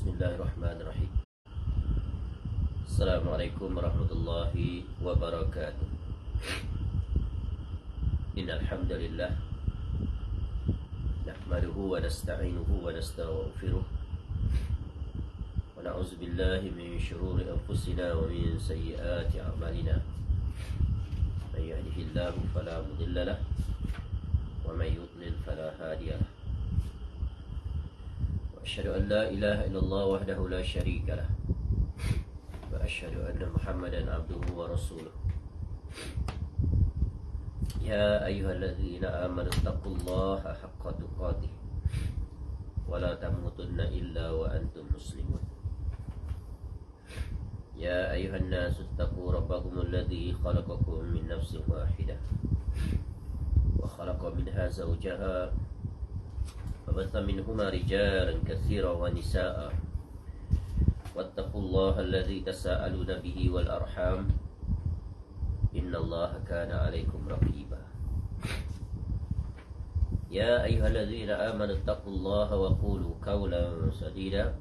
Bismillahirrahmanirrahim. Assalamualaikum warahmatullahi wabarakatuh. Innal hamdalillah nahmaduhu wa nasta'inuhu wa nastaghfiruh wa na'udzu billahi min shururi anfusina wa min sayyiati a'malina. May yahdihillahu fala mudilla lahu wa may yudlil fala hadiya lahu. Asyhadu an la ilaha illallah wahdahu la syarika lah wa asyhadu anna Muhammadan abduhu wa rasuluh. Ya ayyuhalladzina amanu taqullaha haqqa tuqatih wa la tamutunna illa wa antum muslimun. Ya ayyuhan nasu taqu rabbakum alladzi khalaqakum min nafsin wahidah wa khalaqa minha zawjaha فبث منهما رجالا كثيرا ونساء واتقوا الله الذي تساءلون به والأرحام إن الله كان عليكم رقيبا يا أيها الذين آمنوا اتقوا الله وقولوا قولا سديدا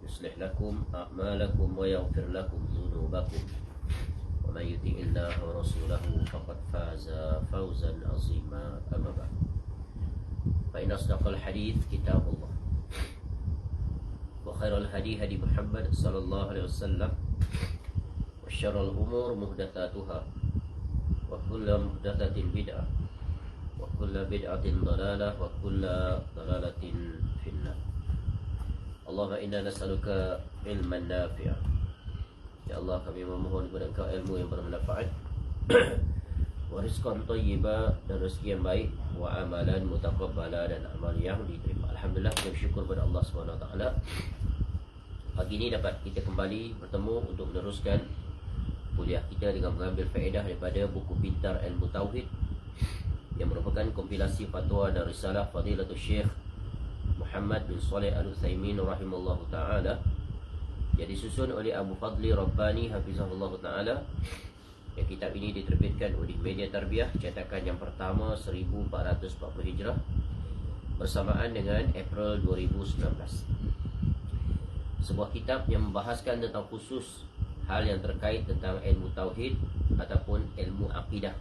يصلح لكم أعمالكم ويغفر لكم ذنوبكم ومن يطع الله ورسوله فقد فاز فوزا عظيما. أما بعد فإن أصدق الحديث كتاب الله وخير الهدي هدي محمد صلى الله عليه وسلم وشر الأمور محدثاتها وكل محدثة بدعة وكل بدعة ضلالة وكل ضلالة في النار. اللهم إنا نسألك علما نافعا. Ya Allah, kami memohon kepada Engkau ilmu yang bermanfaat wa rizqan thayyiba, dan rezeki yang baik, wa amalan mutaqabbala, dan amal yang diterima. Alhamdulillah, kita bersyukur kepada Allah SWT. Pagi ini dapat kita kembali bertemu untuk meneruskan kuliah kita dengan mengambil faedah daripada buku Pintar Ilmu Tauhid yang merupakan kompilasi fatwa dan risalah Fadilatul Syekh Muhammad bin Shalih Al-Utsaimin rahimallahu ta'ala, yang disusun oleh Abu Fadli Rabbani hafizahullah ta'ala. Yang kitab ini diterbitkan oleh Media Tarbiyah, cetakan yang pertama 1440 Hijrah, bersamaan dengan April 2019. Sebuah kitab yang membahaskan tentang khusus hal yang terkait tentang ilmu tauhid ataupun ilmu akidah,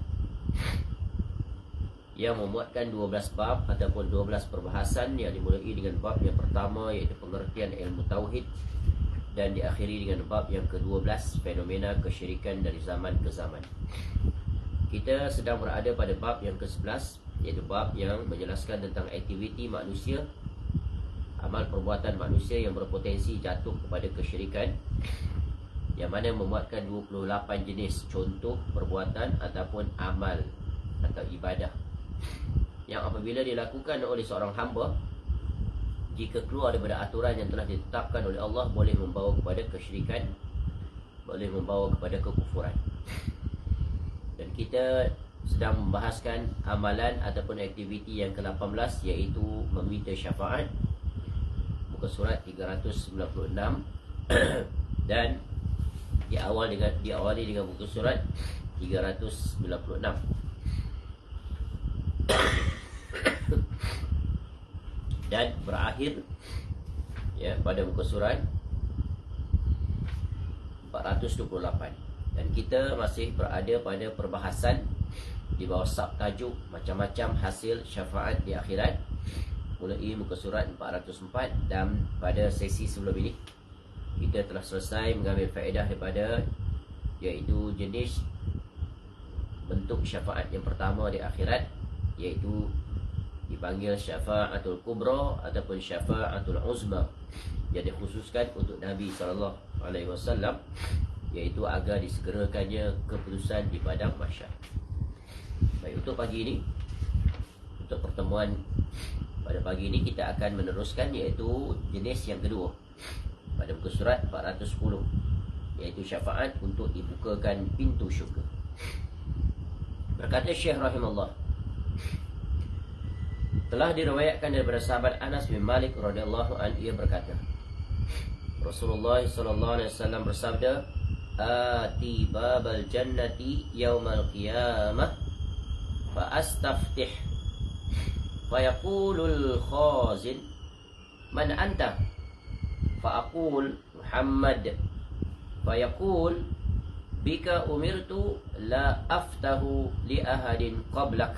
yang memuatkan 12 bab ataupun 12 perbahasan, yang dimulai dengan bab yang pertama iaitu pengertian ilmu tauhid, dan diakhiri dengan bab yang ke-12, fenomena kesyirikan dari zaman ke zaman. Kita sedang berada pada bab yang ke-11, iaitu bab yang menjelaskan tentang aktiviti manusia, amal perbuatan manusia yang berpotensi jatuh kepada kesyirikan, yang mana memuatkan 28 jenis contoh perbuatan ataupun amal atau ibadah yang apabila dilakukan oleh seorang hamba, jika keluar daripada aturan yang telah ditetapkan oleh Allah, boleh membawa kepada kesyirikan, boleh membawa kepada kekufuran. Dan kita sedang membahaskan amalan ataupun aktiviti yang ke-18, iaitu meminta syafaat, muka surat 396 dan diawali dengan muka surat 396. Dan berakhir pada muka surat 428. Dan kita masih berada pada perbahasan di bawah subtajuk macam-macam hasil syafaat di akhirat, mulai muka surat 404. Dan pada sesi sebelum ini kita telah selesai mengambil faedah daripada, iaitu jenis bentuk syafaat yang pertama di akhirat, iaitu dipanggil syafa'atul kubra ataupun syafa'atul uzma, yang dikhususkan untuk Nabi SAW, iaitu agar disegerakannya keputusan di padang mahsyar. Baik, untuk pagi ini, untuk pertemuan pada pagi ini, kita akan meneruskan iaitu jenis yang kedua pada muka surat 410, iaitu syafaat untuk dibukakan pintu syurga. Berkata Syekh rahimahullah, telah diriwayatkan daripada sahabat Anas bin Malik radhiyallahu anhu, ia berkata, Rasulullah sallallahu alaihi wasallam bersabda, "Ati babal jannati yaumal qiyamah fa astaftih fa yaqulul khazin man anta Fa'aqul Muhammad, fayaqul bika umirtu la aftahu li ahadin qablak.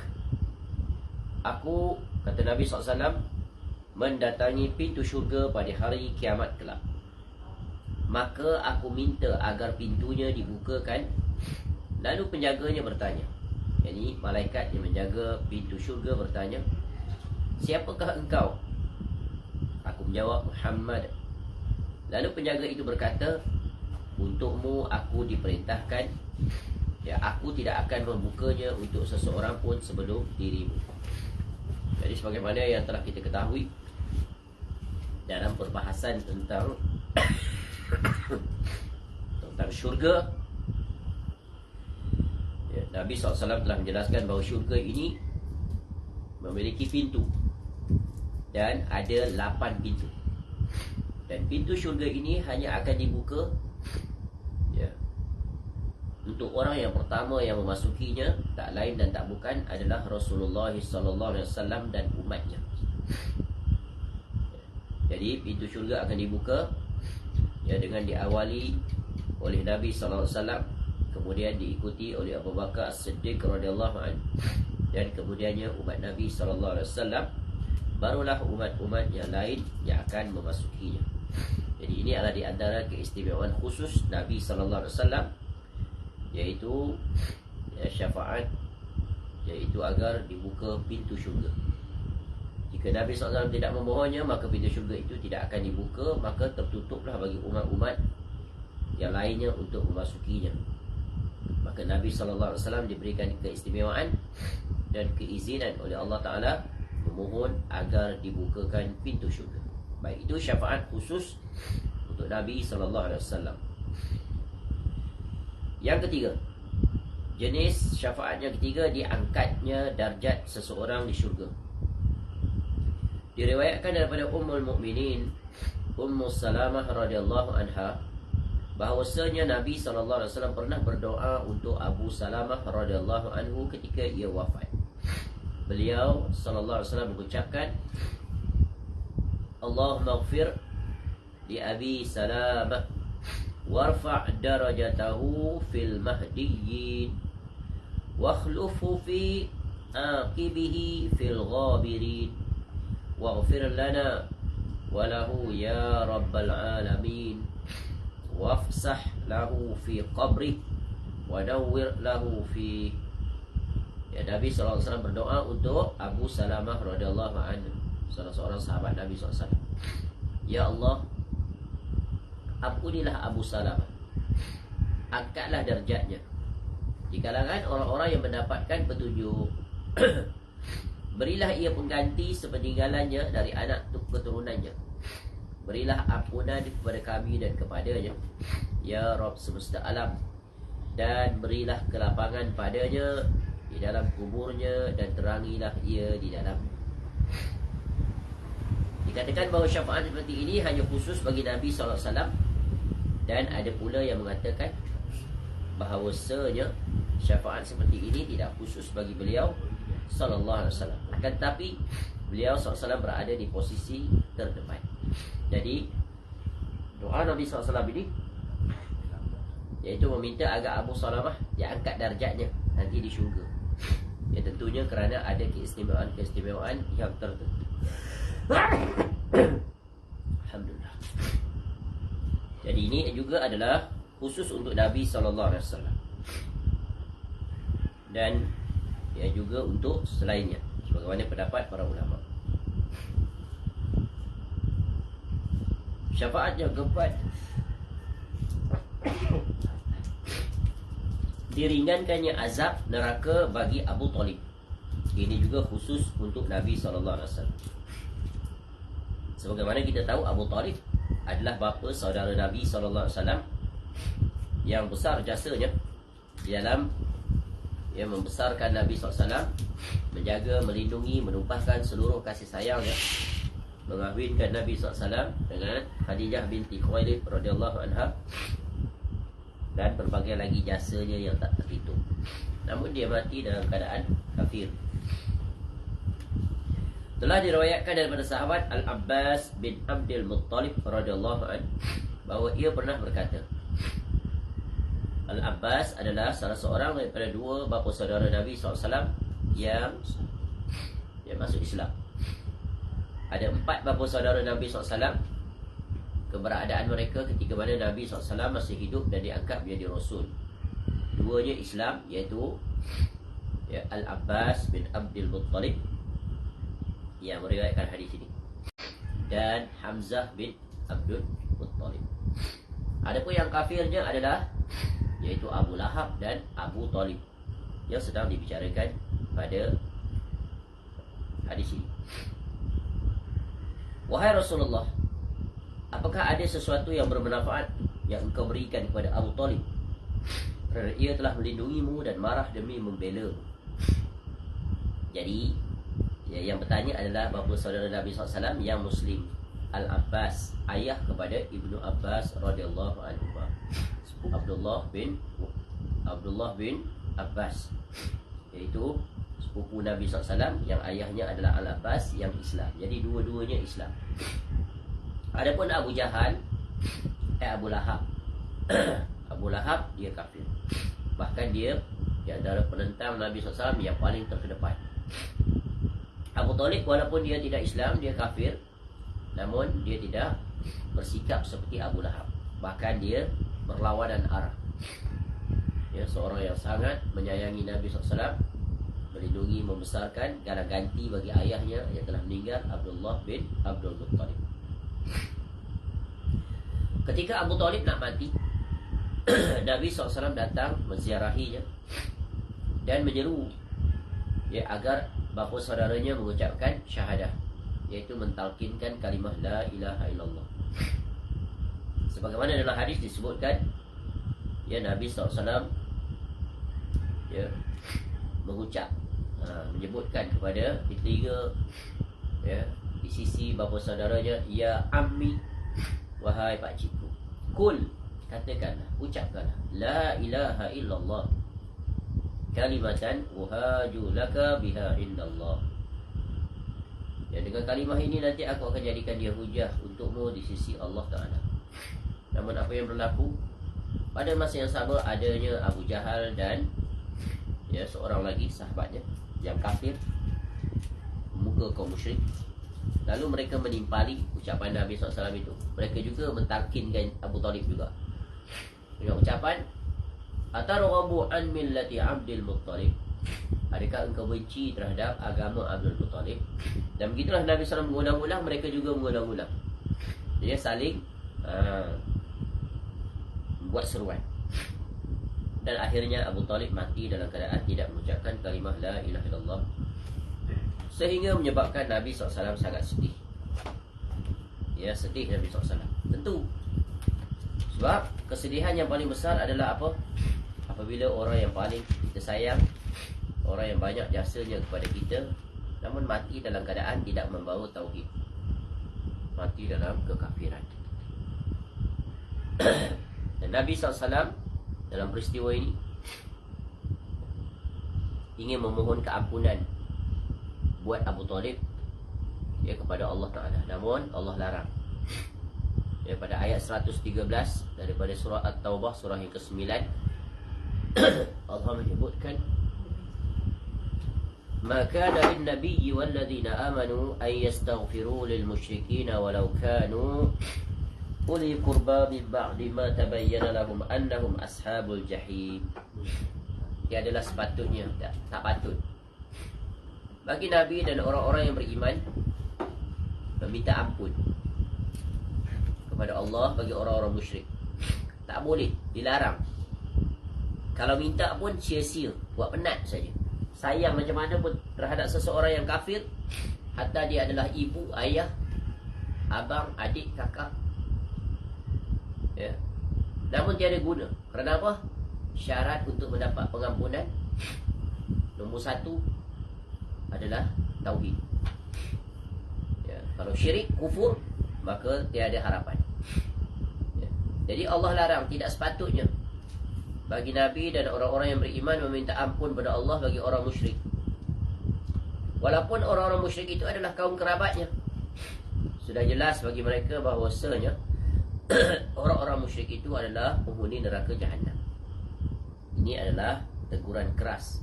Aku, kata Nabi SAW, mendatangi pintu syurga pada hari kiamat kelak. Maka aku minta agar pintunya dibukakan. Lalu penjaganya bertanya, yakni malaikat yang menjaga pintu syurga bertanya, siapakah engkau? Aku menjawab, Muhammad. Lalu penjaga itu berkata, untukmu aku diperintahkan, ya, aku tidak akan membukanya untuk seseorang pun sebelum dirimu. Jadi sebagaimana yang telah kita ketahui dalam perbahasan tentang tentang syurga, ya, Nabi SAW telah menjelaskan bahawa syurga ini memiliki pintu, dan ada 8 pintu. Dan pintu syurga ini hanya akan dibuka, ya, untuk orang yang pertama yang memasukinya, tak lain dan tak bukan adalah Rasulullah SAW dan umatnya. Jadi pintu syurga akan dibuka, ya, dengan diawali oleh Nabi SAW, kemudian diikuti oleh Abu Bakar As-Siddiq radhiyallahu anhu, dan kemudiannya umat Nabi SAW, barulah umat-umat yang lain yang akan memasukinya. Jadi ini adalah di antara keistimewaan khusus Nabi SAW, yaitu, ya, syafaat, yaitu agar dibuka pintu syurga. Jika Nabi SAW tidak memohonnya, maka pintu syurga itu tidak akan dibuka, maka tertutuplah bagi umat-umat yang lainnya untuk memasukinya. Maka Nabi SAW diberikan keistimewaan dan keizinan oleh Allah Ta'ala memohon agar dibukakan pintu syurga. Baik, itu syafaat khusus untuk Nabi SAW. Yang ketiga, jenis syafaat yang ketiga, diangkatnya darjat seseorang di syurga. Diriwayatkan daripada Ummul Mukminin Ummu Salamah radhiyallahu anha bahawasanya Nabi SAW pernah berdoa untuk Abu Salamah radhiyallahu anhu ketika ia wafat. Beliau SAW mengucapkan, Allahumma ighfir li Abi Salamah warfa' darajatahu fil mahdiyyin wakhlufu fi aqibihi fil ghabirin waghfir lana walahu ya rabbal alamin wafsah lahu fi qabri wa nawwir lahu fi. Ya, Nabi SAW berdoa untuk Abu Salamah radhiyallahu anhu, salah seorang sahabat Nabi SAW. Ya Allah, ampunilah Abu Salamah, angkatlah darjatnya di kalangan orang-orang yang mendapatkan petunjuk. Berilah ia pengganti sepeninggalannya dari anak keturunannya. Berilah ampunan kepada kami dan kepadanya, ya Rabb semesta alam. Dan berilah kelapangan padanya di dalam kuburnya, dan terangilah ia di dalam. Dikatakan bahawa syafaat seperti ini hanya khusus bagi Nabi SAW. Dan ada pula yang mengatakan bahawasanya syafaat seperti ini tidak khusus bagi beliau sallallahu alaihi wasallam. Akan tetapi beliau SAW berada di posisi terdepan. Jadi doa Nabi SAW ini, iaitu meminta agar Abu Salamah diangkat darjatnya nanti di syurga. Ya, tentunya kerana ada keistimewaan yang tertentu. Alhamdulillah. Jadi ini juga adalah khusus untuk Nabi SAW, dan ya juga untuk selainnya, sebagaimana pendapat para ulama. Syafaat yang keempat, diringankannya azab neraka bagi Abu Talib. Ini juga khusus untuk Nabi SAW. Sebagaimana kita tahu, Abu Talib adalah bapa saudara Nabi SAW yang besar jasanya di dalam yang membesarkan Nabi SAW, menjaga, melindungi, menumpahkan seluruh kasih sayangnya, mengahwinkan Nabi SAW dengan Khadijah binti Khuwailid radhiyallahu anha, dan berbagai lagi jasanya yang tak terhitung. Namun dia mati dalam keadaan kafir. Telah diriwayatkan daripada sahabat Al-Abbas bin Abdul Muttalib radhiyallahu anhu bahawa ia pernah berkata, Al-Abbas adalah salah seorang daripada dua bapa saudara Nabi SAW yang masuk Islam. Ada 4 bapa saudara Nabi SAW. Keberadaan mereka ketika mana Nabi SAW masih hidup dan diangkat menjadi Rasul. Duanya Islam, iaitu Al-Abbas bin Abdul Muttalib yang meriwayatkan hadis ini, dan Hamzah bin Abdul Muttalib. Adapun yang kafirnya adalah iaitu Abu Lahab dan Abu Talib yang sedang dibicarakan pada hadis ini. Wahai Rasulullah, apakah ada sesuatu yang bermanfaat yang engkau berikan kepada Abu Talib? Kerana ia telah melindungimu dan marah demi membela. Jadi yang bertanya adalah bapa saudara Nabi SAW yang Muslim, Al-Abbas, ayah kepada Ibnu Abbas radhiyallahu anhu, Abdullah bin Abbas, iaitu sepupu Nabi SAW yang ayahnya adalah Al-Abbas yang Islam. Jadi dua-duanya Islam. Adapun Abu Jahal, Abu Lahab Abu Lahab dia kafir. Bahkan dia di antara penentang Nabi SAW yang paling terkedepan. Abu Talib walaupun dia tidak Islam, dia kafir, namun dia tidak bersikap seperti Abu Lahab. Bahkan dia berlawanan arah. Seorang yang sangat menyayangi Nabi SAW, melindungi, membesarkan, galang ganti bagi ayahnya yang telah meninggal, Abdullah bin Abdul Muttalib. Ketika Abu Talib nak mati, Nabi SAW datang menziarahinya dan menyeru agar bapa saudaranya mengucapkan syahadah, iaitu mentalkinkan kalimah la ilaha illallah. Sebagaimana dalam hadis disebutkan, Nabi SAW mengucap, menyebutkan kepada di telinga di sisi bapa saudaranya, ya ammi, wahai pakcikku, kul, katakanlah, ucapkanlah la ilaha illallah, kalimatan uhaju laka biha indallah. Dengan kalimah ini nanti aku akan jadikan dia hujah untukmu di sisi Allah Ta'ala. Namun apa yang berlaku pada masa yang sama, adanya Abu Jahal dan seorang lagi sahabatnya yang kafir, muka kaum musyrik. Lalu mereka menimpali ucapan Nabi SAW itu. Mereka juga mentalkinkan Abu Talib juga dengan ucapan, atarghabu an millati Abdul Muttalib, adakah engkau benci terhadap agama Abdul Muttalib? Dan begitulah Nabi SAW mengulang-ulang, mereka juga mengulang-ulang. Dia saling buat seruan. Dan akhirnya Abu Talib mati dalam keadaan tidak mengucapkan kalimah la ilaha illallah, sehingga menyebabkan Nabi SAW sangat sedih. Sedih Nabi SAW. Tentu sebab kesedihan yang paling besar adalah apa? Apabila orang yang paling kita sayang, orang yang banyak jasanya kepada kita, namun mati dalam keadaan tidak membawa tauhid, mati dalam kekafiran. Dan Nabi SAW dalam peristiwa ini ingin memohon keampunan buat Abu Talib kepada Allah Ta'ala, namun Allah larang. Pada ayat 113 daripada surah At-Taubah, surah yang ke-9, Allah menyebutkan, ma kana lin-nabiyyi wal-ladzina amanu an yastaghfiru lil-musyrikeen walau kanu uli qurba min ba'di ma tabayyana lahum annahum ashabul jahim. Ia adalah sepatutnya, tak patut bagi Nabi dan orang-orang yang beriman meminta ampun kepada Allah bagi orang-orang musyrik. Tak boleh, dilarang. Kalau minta pun sia-sia, buat penat saja. Sayang macam mana pun terhadap seseorang yang kafir, hatta dia adalah ibu, ayah, abang, adik, kakak, namun tiada guna. Kerana apa? Syarat untuk mendapat pengampunan nombor 1 adalah tauhid. Kalau syirik, kufur, maka tiada harapan. Jadi Allah larang, tidak sepatutnya bagi Nabi dan orang-orang yang beriman meminta ampun pada Allah bagi orang musyrik. Walaupun orang-orang musyrik itu adalah kaum kerabatnya. Sudah jelas bagi mereka bahawasanya orang-orang musyrik itu adalah penghuni neraka Jahannam. Ini adalah teguran keras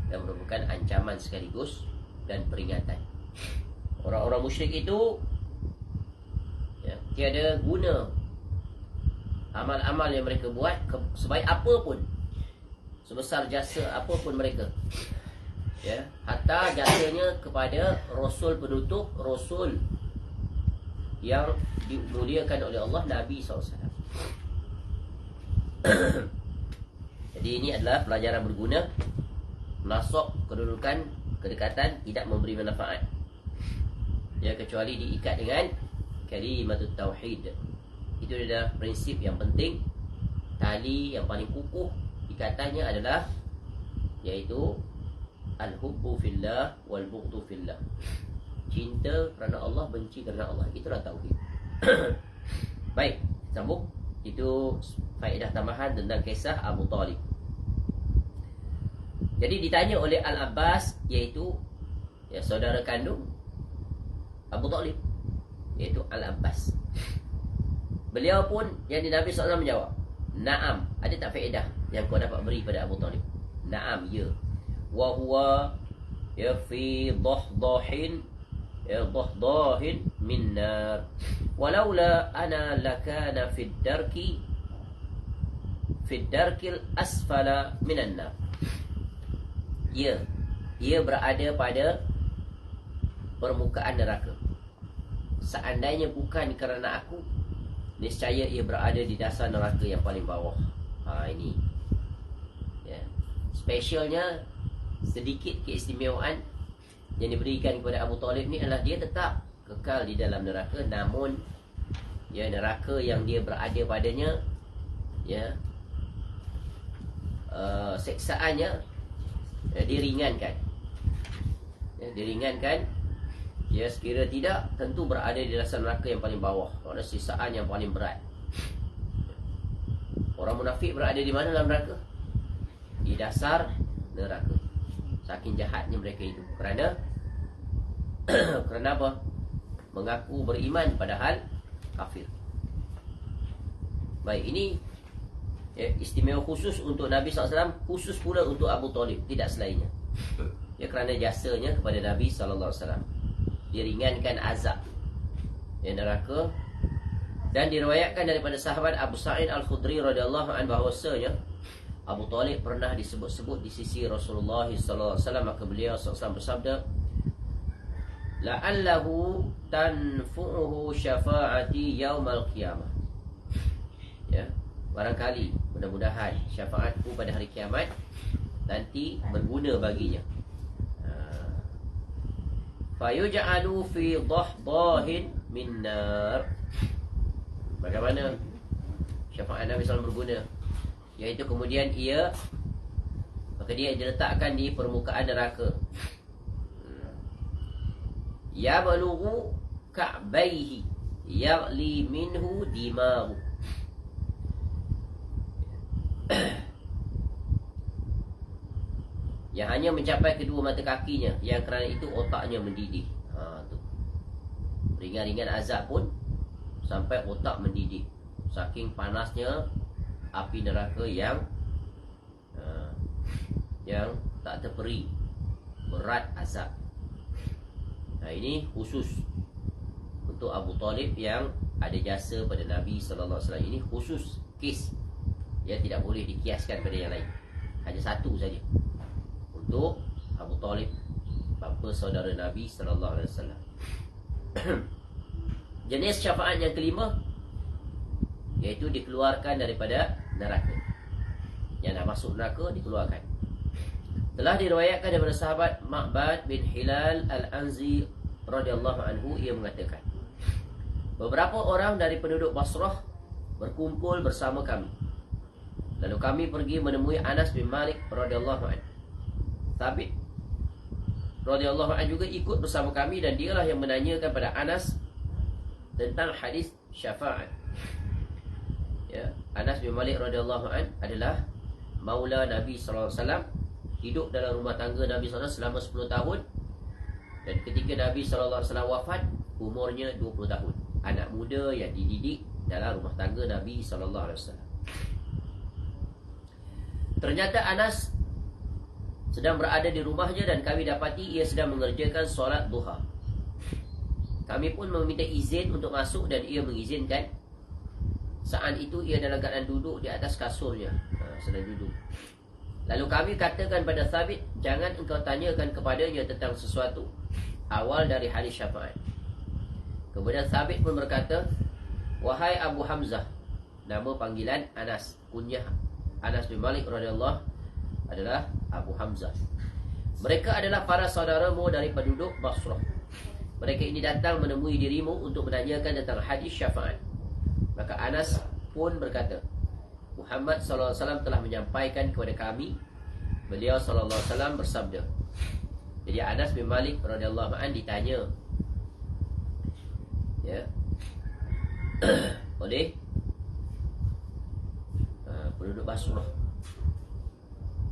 dan merupakan ancaman sekaligus dan peringatan. Orang-orang musyrik itu tiada guna amal-amal yang mereka buat, sebaik apa pun, sebesar jasa apa pun mereka, hatta jasanya kepada Rasul penutup, Rasul yang dimuliakan oleh Allah, Nabi SAW. Jadi ini adalah pelajaran berguna. Nasab, kedudukan, kedekatan tidak memberi manfaat kecuali diikat dengan kalimatut tauhid. Itu adalah prinsip yang penting. Tali yang paling kukuh ikatannya adalah yaitu al-hubbu fillah wal bughdu fillah. Cinta kerana Allah, benci kerana Allah. Itulah tauhid. Baik, sambung. Itu faedah tambahan tentang kisah Abu Talib. Jadi ditanya oleh Al-Abbas, iaitu saudara kandung Abu Talib, iaitu Al-Abbas. Beliau pun yang Nabi SAW menjawab, "Naam." Ada tak faedah yang kau dapat beri pada Abu Talib? Naam, ya. Wa huwa fi dahdahin min nar. Walaula ana lakana fi darkil asfala minan nar. Ya, ia berada pada permukaan neraka. Seandainya bukan kerana aku, niscaya ia berada di dasar neraka yang paling bawah. Ini spesialnya, sedikit keistimewaan yang diberikan kepada Abu Talib ni adalah dia tetap kekal di dalam neraka. Namun neraka yang dia berada padanya, seksaannya diringankan. Diringankan. Sekira tidak, tentu berada di dasar neraka yang paling bawah. Ada sisaan yang paling berat. Orang munafik berada di mana dalam neraka? Di dasar neraka. Saking jahatnya mereka itu. Kerana apa? Mengaku beriman padahal kafir. Baik, ini istimewa khusus untuk Nabi SAW, khusus pula untuk Abu Talib, tidak selainnya. Kerana jasanya kepada Nabi SAW, diringankan azab neraka. Dan diriwayatkan daripada sahabat Abu Sa'id Al-Khudri radhiyallahu anhu bahawasanya Abu Talib pernah disebut-sebut di sisi Rasulullah SAW. Maka beliau SAW bersabda, "La'allahu tanfu'uhu syafa'ati yaumal qiyamah." Barangkali, mudah-mudahan syafaatku pada hari kiamat nanti berguna baginya. Fayuj'alu fi dahdahin min nar. Bagaimana syafaat Nabi SAW berguna? Iaitu kemudian maka dia diletakkan di permukaan neraka. Ya balughu ka'baihi yaghli minhu dimahu. Yang hanya mencapai kedua mata kakinya, yang kerana itu otaknya mendidih. Tu. Ringan-ringan azab pun sampai otak mendidih. Saking panasnya api neraka yang tak terperi, berat azab. Ini khusus untuk Abu Talib yang ada jasa pada Nabi SAW. Ini khusus kes, tidak boleh dikiaskan pada yang lain. Hanya satu saja untuk Abu Talib, bapa saudara Nabi SAW. Jenis syafaat yang kelima, iaitu dikeluarkan daripada neraka. Yang nak masuk neraka dikeluarkan. Telah diriwayatkan daripada sahabat Ma'bad bin Hilal Al-Anzi radhiyallahu anhu, ia mengatakan, beberapa orang dari penduduk Basrah berkumpul bersama kami. Lalu kami pergi menemui Anas bin Malik radhiyallahu anhu. Thabit radhiyallahu anhu juga ikut bersama kami, dan dialah yang menanyakan pada Anas tentang hadis syafaat. Anas bin Malik radhiyallahu anhu adalah maula Nabi sallallahu alaihi wasallam, hidup dalam rumah tangga Nabi sallallahu alaihi wasallam selama 10 tahun Dan ketika Nabi SAW wafat, umurnya 20 tahun. Anak muda yang dididik dalam rumah tangga Nabi SAW. Ternyata Anas sedang berada di rumahnya dan kami dapati ia sedang mengerjakan solat duha. Kami pun meminta izin untuk masuk dan ia mengizinkan. Saat itu ia dalam keadaan duduk di atas kasurnya, sedang duduk. Lalu kami katakan pada Thabit, jangan engkau tanyakan kepadanya tentang sesuatu awal dari hadis syafaat. Kemudian Thabit pun berkata, wahai Abu Hamzah, nama panggilan Anas, kunyah Anas bin Malik radhiyallahu adalah Abu Hamzah. Mereka adalah para saudaramu dari penduduk Basrah. Mereka ini datang menemui dirimu untuk menanyakan tentang hadis syafaat. Maka Anas pun berkata, Muhammad SAW telah menyampaikan kepada kami. Beliau SAW bersabda. Jadi Anas bin Malik radhiyallahu anhu ditanya, ya, oleh penduduk Basrah.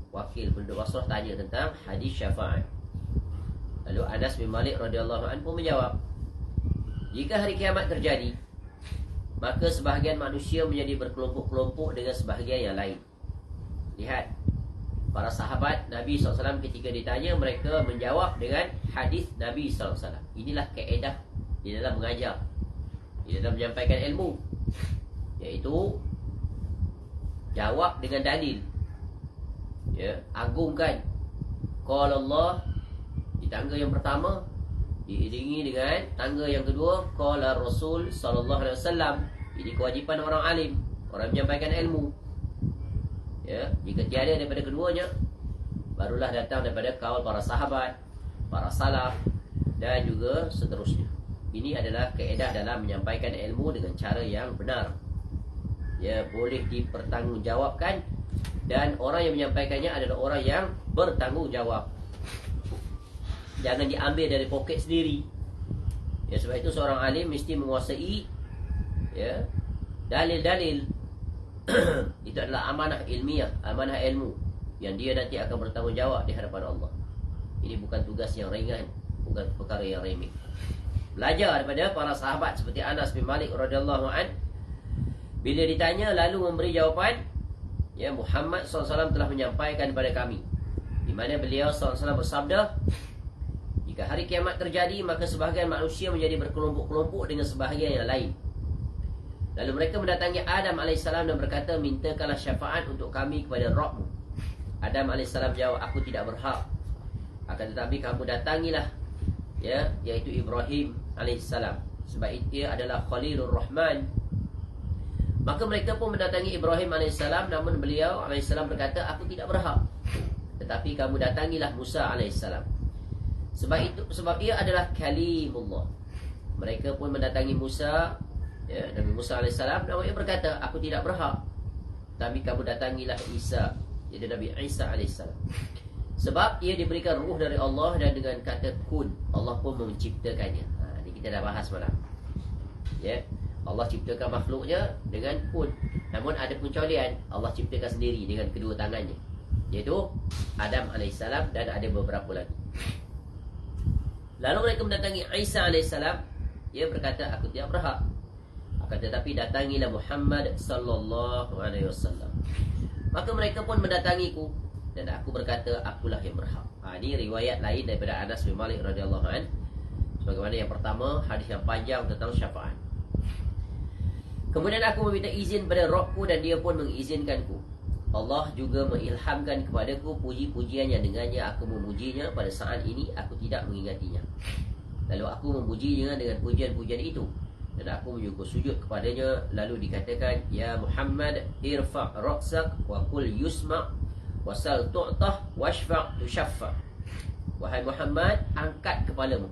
Wakil penduduk Basrah tanya tentang hadis syafaat. Lalu Anas bin Malik radhiyallahu anhu pun menjawab, jika hari kiamat terjadi, maka sebahagian manusia menjadi berkelompok-kelompok dengan sebahagian yang lain. Lihat, para sahabat Nabi SAW ketika ditanya, mereka menjawab dengan hadis Nabi SAW. Inilah kaedah di dalam mengajar, di dalam menyampaikan ilmu, iaitu jawab dengan dalil, ya, agungkan qala Allah di tangga yang pertama, diiringi dengan tangga yang kedua qala Rasul sallallahu alaihi wasallam. Ini kewajipan orang alim, orang menyampaikan ilmu, ya. Jika tiada daripada keduanya, barulah datang daripada kaul para sahabat, para salaf, dan juga seterusnya. Ini adalah kaedah dalam menyampaikan ilmu dengan cara yang benar, ya, boleh dipertanggungjawabkan. Dan orang yang menyampaikannya adalah orang yang bertanggungjawab. Jangan diambil dari poket sendiri, ya. Sebab itu seorang alim mesti menguasai, ya, dalil-dalil. Itu adalah amanah ilmiah, amanah ilmu yang dia nanti akan bertanggungjawab di hadapan Allah. Ini bukan tugas yang ringan, bukan perkara yang remeh. Belajar daripada para sahabat seperti Anas bin Malik radhiyallahu an. Bila ditanya lalu memberi jawapan, ya, Muhammad SAW telah menyampaikan kepada kami, di mana beliau SAW bersabda, jika hari kiamat terjadi, maka sebahagian manusia menjadi berkelompok-kelompok dengan sebahagian yang lain. Lalu mereka mendatangi Adam AS dan berkata, mintakanlah syafaat untuk kami kepada Rabbmu. Adam AS jawab, aku tidak berhak, akan tetapi kamu datangilah, ya, iaitu Ibrahim AS, sebab ia adalah Khalilur Rahman. Maka mereka pun mendatangi Ibrahim AS, namun beliau AS berkata, aku tidak berhak, tetapi kamu datangilah Musa AS. Sebab ia adalah kalimullah. Mereka pun mendatangi Musa, ya, Nabi Musa AS, namun ia berkata, aku tidak berhak, tapi kamu datangilah Isa, iaitu Nabi Isa AS. Sebab ia diberikan ruh dari Allah dan dengan kata kun, Allah pun menciptakannya. Ini kita dah bahas malam, ya. Allah ciptakan makhluknya dengan kun. Namun ada pengecualian, Allah ciptakan sendiri dengan kedua tangannya, iaitu Adam AS dan ada beberapa lagi. Lalu mereka mendatangi Isa AS. Ia berkata, aku tidak berhak, akan tetapi datangilah Muhammad sallallahu alaihi wasallam. Maka mereka pun mendatangiku dan aku berkata, akulah yang berhak. Ini riwayat lain daripada Anas bin Malik radhiyallahu an. Sebagaimana yang pertama, hadis yang panjang tentang syafaat. Kemudian aku meminta izin pada Rabbku dan dia pun mengizinkanku. Allah juga mengilhamkan kepadaku puji-pujian yang dengannya aku memujinya. Pada saat ini aku tidak mengingatinya. Lalu aku memujinya dengan pujian-pujian itu, dan aku menyukur sujud kepadanya. Lalu dikatakan, ya Muhammad, irfa' ra'sak wa qul yusma' wasal tu'tah washfa' tushaffa. Wahai Muhammad, angkat kepalamu,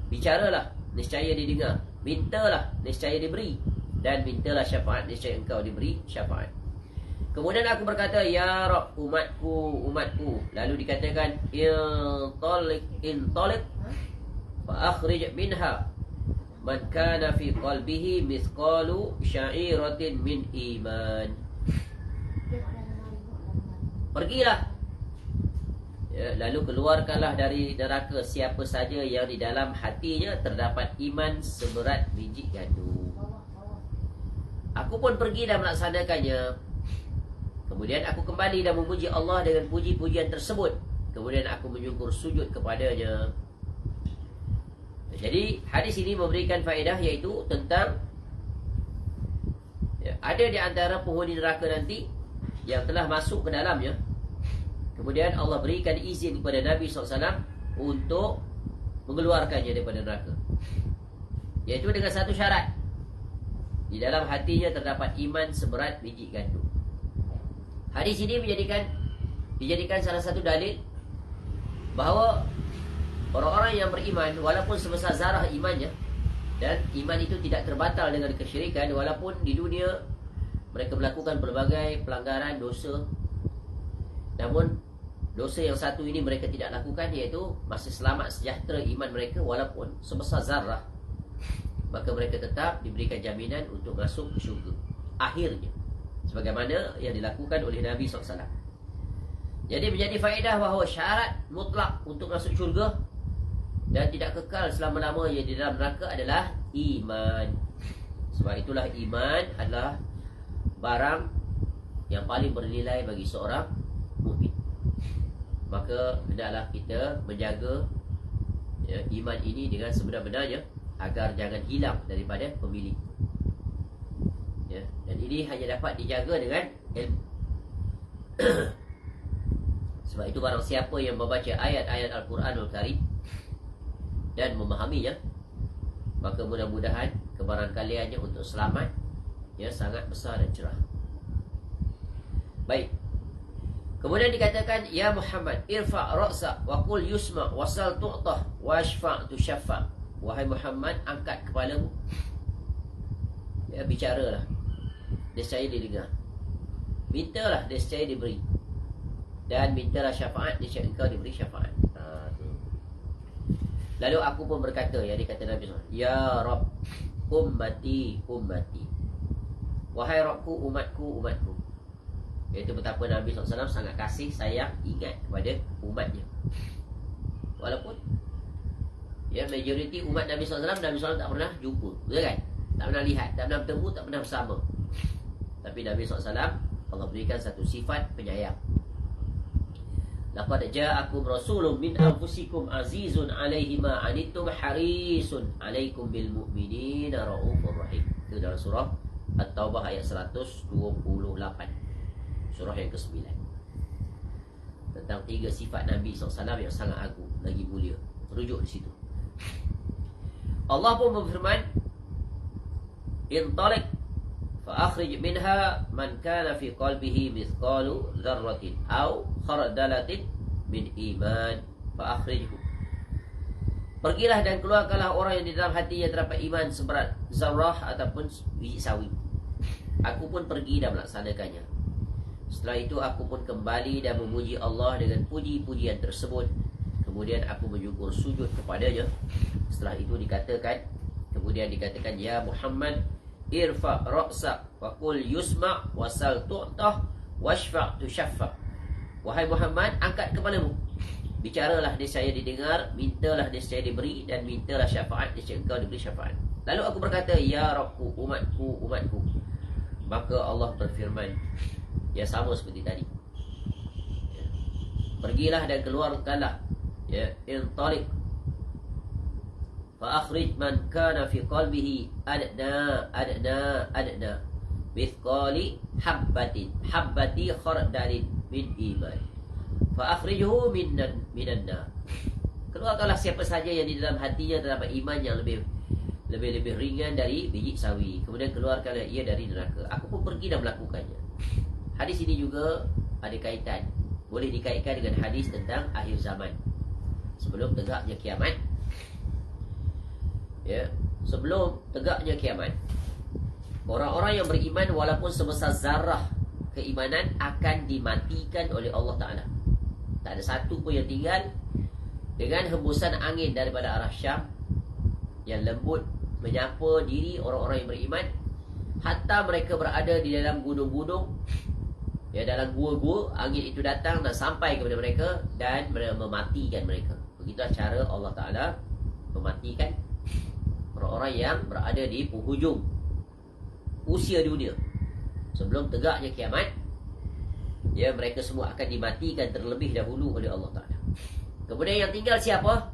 bicaralah, niscaya didengar. Mintalah, niscaya diberi. Dan mintalah syafaat, niscaya engkau diberi syafaat. Kemudian aku berkata, ya Rabb, umatku. Lalu dikatakan, intalik fa akhrij minha man kana fi qalbihi mithqalu sya'iratin min iman. Pergilah, Ya, lalu keluarkanlah dari neraka siapa saja yang di dalam hatinya terdapat iman seberat biji gandum. Aku pun pergi dan melaksanakannya. Kemudian aku kembali dan memuji Allah dengan puji-pujian tersebut. Kemudian aku menyungkur sujud kepadanya. Jadi hadis ini memberikan faedah, iaitu tentang ada di antara penghuni neraka nanti yang telah masuk ke dalamnya. Kemudian Allah berikan izin kepada Nabi SAW untuk mengeluarkannya daripada neraka, iaitu dengan satu syarat: di dalam hatinya terdapat iman seberat biji gandum. Hadis ini dijadikan salah satu dalil bahawa orang-orang yang beriman, walaupun sebesar zarah imannya, dan iman itu tidak terbatal dengan kesyirikan, walaupun di dunia mereka melakukan pelbagai pelanggaran, dosa, namun dosa yang satu ini mereka tidak lakukan, iaitu masih selamat sejahtera iman mereka walaupun sebesar zarah, maka mereka tetap diberikan jaminan untuk masuk ke syurga akhirnya, sebagaimana yang dilakukan oleh Nabi SAW. Jadi menjadi faedah bahawa syarat mutlak untuk masuk syurga dan tidak kekal selama-lamanya di dalam neraka adalah iman. Sebab itulah iman adalah barang yang paling bernilai bagi seorang mukmin. Maka hendaklah kita menjaga iman ini dengan sebenar-benarnya agar jangan hilang daripada pemilik. Dan ini hanya dapat dijaga dengan ilmu. Sebab itu barang siapa yang membaca ayat-ayat Al-Quranul Karim dan memahaminya, maka mudah-mudahan kebarangkaliannya untuk selamat sangat besar dan cerah. Baik. Kemudian dikatakan, ya Muhammad, irfa' ra'sa wa qul yusma' wasal tu'tah washfa' tushaffa'. Wahai Muhammad, angkat kepalamu, bicaralah, nescaya didengar. Mintalah, nescaya diberi. Dan mintalah syafaat, nescaya engkau diberi syafaat. Lalu aku pun berkata, yang dikata Nabi SAW, ya Rabb, ummati, ummati. Wahai Rabbku, umatku, umatku. Iaitu betapa Nabi SAW sangat kasih, sayang, ingat kepada umatnya. Walaupun majoriti umat Nabi SAW, Nabi SAW tak pernah jumpa, betul kan? Tak pernah lihat, tak pernah bertemu, tak pernah bersama. Tapi Nabi SAW, Allah berikan satu sifat penyayang. Laqad ja'akum rasulun min anfusikum azizun 'alaihi ma 'anittum harisun 'alaikum bil mu'minina raufur rahim. Itu dalam surah At-Taubah ayat 128. Surah yang ke-9. Tentang 3 sifat Nabi SAW yang sangat agung, lagi mulia. Rujuk di situ. Allah pun berfirman, intalik فأخرج منها من كان في قلبه مثقال ذرة أو خردلة من إيمان فأخرجه. Pergilah dan keluarkanlah orang yang di dalam hatinya terdapat iman seberat zarah ataupun biji sawi. Aku pun pergi dan melaksanakannya. Setelah itu aku pun kembali dan memuji Allah dengan puji-pujian tersebut. Kemudian aku menyungkur sujud kepadanya. Setelah itu kemudian dikatakan, ya Muhammad, irfa' ra'sa wa qul yusma' wasal tu'tah washfa' tushaffa'. Wahai Muhammad, angkat kepalamu, bicaralah, nescaya didengar, mintalah, nescaya diberi, dan mintalah syafaat, nescaya engkau diberi syafaat. Lalu aku berkata, ya Rabbku, umatku, umatku. Maka Allah berfirman, ya sama seperti tadi, pergilah dan keluarkanlah, intalik فأخرج من كان في قلبه أدنى مثقال حبة خردل من إيمان فأخرجه من النار. Keluarkanlah siapa saja yang di dalam hatinya terdapat iman yang lebih ringan dari biji sawi. Kemudian keluarkanlah ia dari neraka. Aku pun pergi dan melakukannya. Hadis ini juga ada kaitan, boleh dikaitkan dengan hadis tentang akhir zaman, sebelum tegaknya kiamat. Sebelum tegaknya kiamat, orang-orang yang beriman walaupun sebesar zarah keimanan akan dimatikan oleh Allah Ta'ala. Tak ada satu pun yang tinggal. Dengan hembusan angin daripada arah Syam yang lembut menyapa diri orang-orang yang beriman, hatta mereka berada di dalam gunung-gunung, Ya, dalam gua-gua angin itu datang dan sampai kepada mereka dan mematikan mereka. Begitulah cara Allah Ta'ala mematikan orang-orang yang berada di penghujung usia dunia. Sebelum tegaknya kiamat, ya, mereka semua akan dimatikan terlebih dahulu oleh Allah Ta'ala. Kemudian yang tinggal siapa?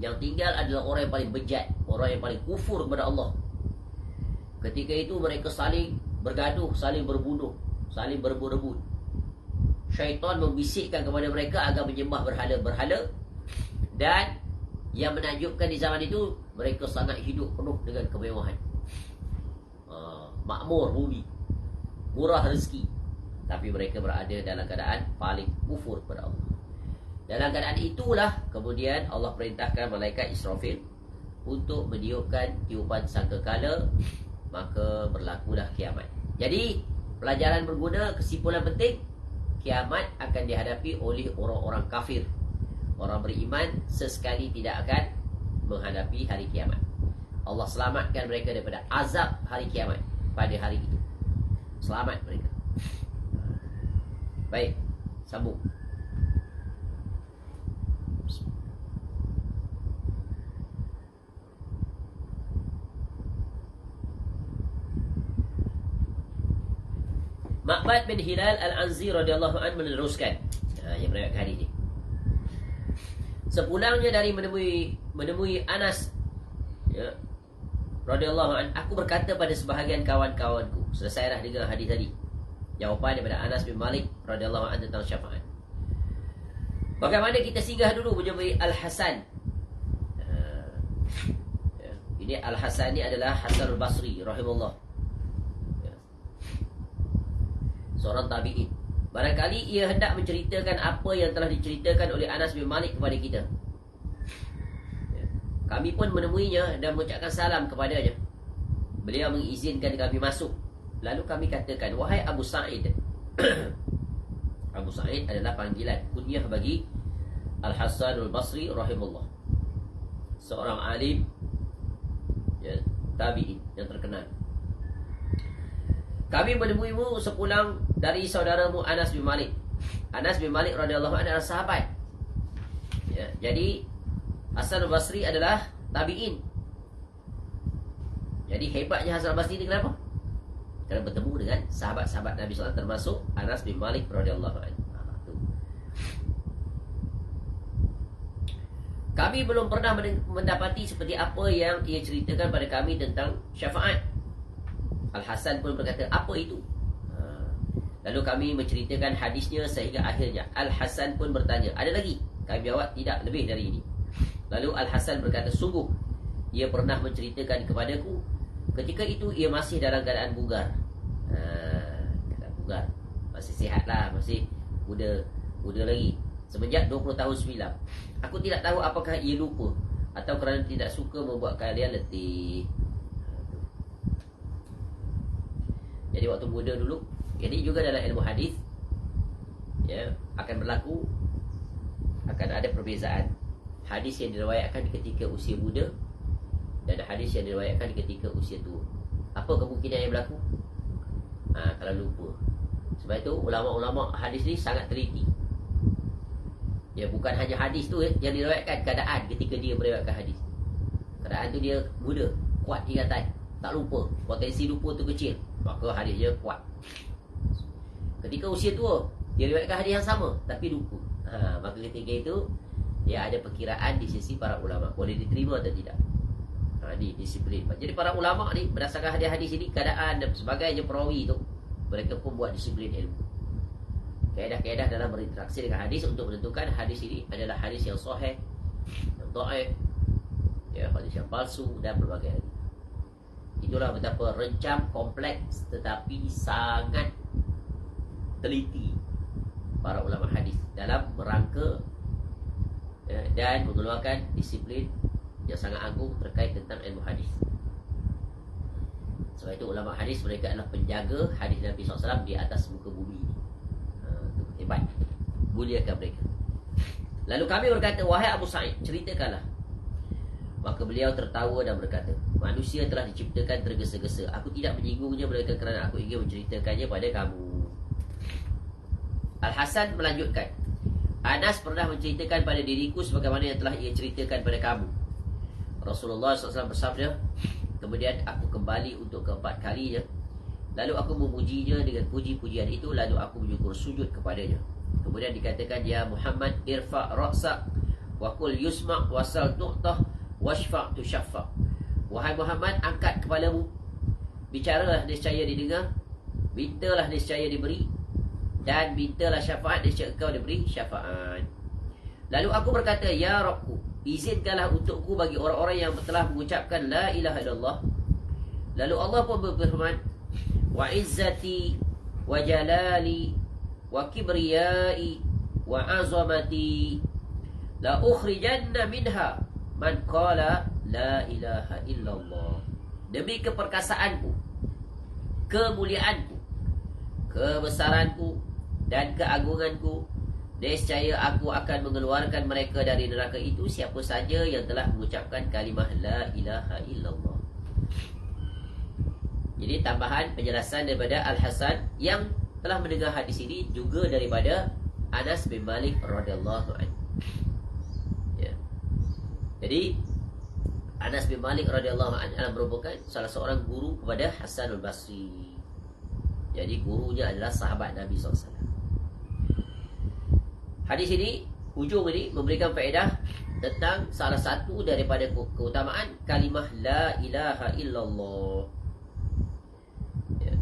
Yang tinggal adalah orang yang paling bejat, orang yang paling kufur kepada Allah. Ketika itu mereka saling bergaduh, saling berbunuh, saling berebut-rebut. Syaitan membisikkan kepada mereka agar menyembah berhala-berhala. Dan yang menakjubkan di zaman itu, mereka sangat hidup penuh dengan kemewahan. Makmur bumi, murah rezeki. Tapi mereka berada dalam keadaan paling kufur kepada Allah. Dalam keadaan itulah kemudian Allah perintahkan malaikat Israfil untuk meniupkan tiupan sangkakala, maka berlakulah kiamat. Jadi pelajaran berguna, kesimpulan penting, kiamat akan dihadapi oleh orang-orang kafir. Orang beriman sesekali tidak akan menghadapi hari kiamat. Allah selamatkan mereka daripada azab hari kiamat pada hari itu. Selamat mereka. Baik, sambung. Ma'bad bin Hilal Al-Anzi radhiyallahu anhu meneruskan, yang meriwayatkan hadis ini. Sepulangnya dari menemui Anas, ya, radhiyallahu anhu, aku berkata pada sebahagian kawan-kawanku, selesailah dengan hadis tadi. Jawapan daripada Anas bin Malik radhiyallahu anhu tentang syafaat. Bagaimana kita singgah dulu menjumpai Al-Hasan. Ini Al-Hasan ini adalah Hasan Al-Basri rahimahullah, seorang tabi'in. Barangkali ia hendak menceritakan apa yang telah diceritakan oleh Anas bin Malik kepada kita. Kami pun menemuinya dan mengucapkan salam kepadanya. Beliau mengizinkan kami masuk. Lalu kami katakan, wahai Abu Sa'id. Abu Sa'id adalah panggilan kunyah bagi Al-Hasan Al-Basri rahimahullah, seorang alim, ya, tabi'in yang terkenal. Kami menemuimu sepulang dari saudaramu Anas bin Malik. Anas bin Malik radhiyallahu anhu adalah sahabat. Ya, jadi Hasan Al-Basri adalah tabi'in. Jadi hebatnya Hasan Al-Basri ini kenapa? Kerana bertemu dengan sahabat-sahabat Nabi SAW, termasuk Anas bin Malik radhiyallahu anhu. Kami belum pernah mendapati seperti apa yang ia ceritakan pada kami tentang syafaat. Al-Hasan pun berkata, apa itu? Lalu kami menceritakan hadisnya sehingga akhirnya Al-Hasan pun bertanya, ada lagi? Kami jawab, tidak, lebih dari ini. Lalu Al-Hasan berkata, sungguh ia pernah menceritakan kepadaku. Ketika itu ia masih dalam keadaan bugar. Keadaan bugar, masih sihatlah, masih muda lagi. Semenjak 20 tahun silam. Aku tidak tahu apakah ia lupa atau kerana tidak suka membuat kalian letih. Jadi waktu muda dulu. Jadi juga dalam ilmu hadis, ya, akan berlaku, akan ada perbezaan. Hadis yang diriwayatkan ketika usia muda dan hadis yang diriwayatkan ketika usia tua. Apa kemungkinan yang berlaku? Kalau lupa. Sebab itu ulama-ulama hadis ni sangat teliti. Ya, bukan hanya hadis tu yang diriwayatkan, keadaan ketika dia meriwayatkan hadis. Keadaan tu dia muda, kuat ingatan, tak lupa, potensi lupa tu kecil, maka hadis dia kuat. Ketika usia tua, dia riwayatkan hadis yang sama tapi lupa. Maka ketika itu dia ada perkiraan di sisi para ulama, boleh diterima atau tidak. Ni disiplin. Jadi para ulama ni berdasarkan hadis-hadis ini, keadaan dan sebagainya perawi itu, mereka pun buat disiplin ilmu, kaedah-kaedah dalam berinteraksi dengan hadis untuk menentukan hadis ini adalah hadis yang sahih, yang dhaif, ya, hadis yang palsu dan berbagai lagi. Itulah betapa rencam, kompleks tetapi sangat teliti para ulama hadis dalam merangka, ya, dan mengeluarkan disiplin yang sangat agung terkait tentang ilmu hadis. Sebab itu ulama hadis mereka adalah penjaga hadis Nabi SAW di atas muka bumi ini. Hebat, muliakan mereka. Lalu kami berkata, wahai Abu Sa'id, ceritakanlah. Maka beliau tertawa dan berkata, manusia telah diciptakan tergesa-gesa. Aku tidak menyinggungnya mereka kerana aku ingin menceritakannya pada kamu. Al-Hasan melanjutkan, Anas pernah menceritakan pada diriku sebagaimana yang telah ia ceritakan pada kamu. Rasulullah SAW bersabda, kemudian aku kembali untuk keempat kalinya, lalu aku memujinya dengan puji-pujian itu, lalu aku menyukur sujud kepadanya. Kemudian dikatakan, ya Muhammad, irfa' ra'sak wa qul yusma' wasal tu'tah washfa' tushaffa'. Wahai Muhammad, angkat kepalamu, bicaralah niscaya didengar, mintalah niscaya diberi, dan mintalah syafaat niscaya engkau diberi syafaat. Lalu aku berkata, ya Rabbku, izinkanlah untukku bagi orang-orang yang telah mengucapkan la ilaha illallah. Lalu Allah pun berfirman, wa izzati wa jalali wa kibriyai wa azamati la ukhrijanna minha man qala la ilaha illallah. Demi keperkasaanku, kemuliaanku, kebesaranku, dan keagunganku, nescaya aku akan mengeluarkan mereka dari neraka itu siapa saja yang telah mengucapkan kalimah la ilaha illallah. Jadi tambahan penjelasan daripada Al-Hasan yang telah mendengar hadis ini juga daripada Anas bin Malik radhiyallahu anhu. Ya. Jadi Anas bin Malik radhiyallahu anhu adalah merupakan salah seorang guru kepada Hasanul Basri. Jadi gurunya adalah sahabat Nabi SAW. Hadis ini, hujung ini memberikan faedah tentang salah satu daripada keutamaan kalimah la ilaha illallah. Ya.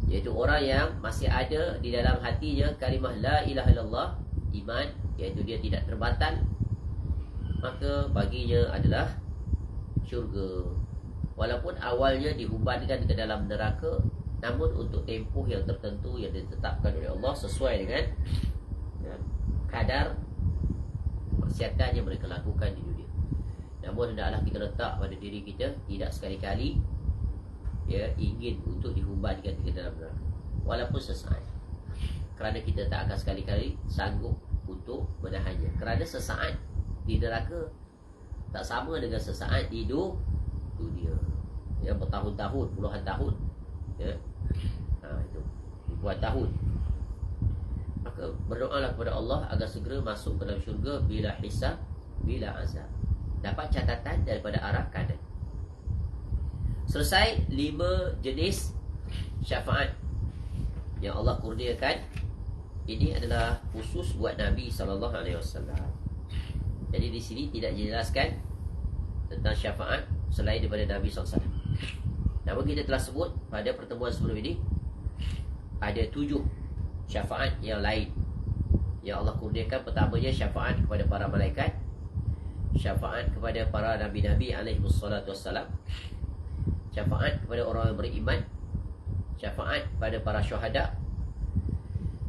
Iaitu orang yang masih ada di dalam hatinya kalimah la ilaha illallah, iman, iaitu dia tidak terbatal, maka baginya adalah syurga. Walaupun awalnya dihumbankan ke dalam neraka, namun untuk tempoh yang tertentu yang ditetapkan oleh Allah sesuai dengan kadar maksiatan yang mereka lakukan di dunia. Namun hendaklah kita letak pada diri kita, tidak sekali-kali ingin untuk dihumbankan ke dalam neraka, walaupun sesaat. Kerana kita tak akan sekali-kali sanggup untuk menahannya. Kerana sesaat di neraka tak sama dengan sesaat di dunia. Ya, bertahun-tahun, puluhan tahun. Ya. Itu ribuan tahun. Maka berdoalah kepada Allah agar segera masuk ke dalam syurga bila hisab, bila azab. Dapat catatan daripada arah kanan. Selesai 5 jenis syafaat yang Allah kurniakan. Ini adalah khusus buat Nabi SAW. Jadi di sini tidak dijelaskan tentang syafaat selain daripada Nabi SAW. Namun kita telah sebut pada pertemuan sebelum ini, ada 7 syafaat yang lain yang Allah kurniakan. Pertamanya syafaat kepada para malaikat, syafaat kepada para nabi-nabi alaihi wassalatu wassalam, syafaat kepada orang yang beriman, syafaat kepada para syuhada,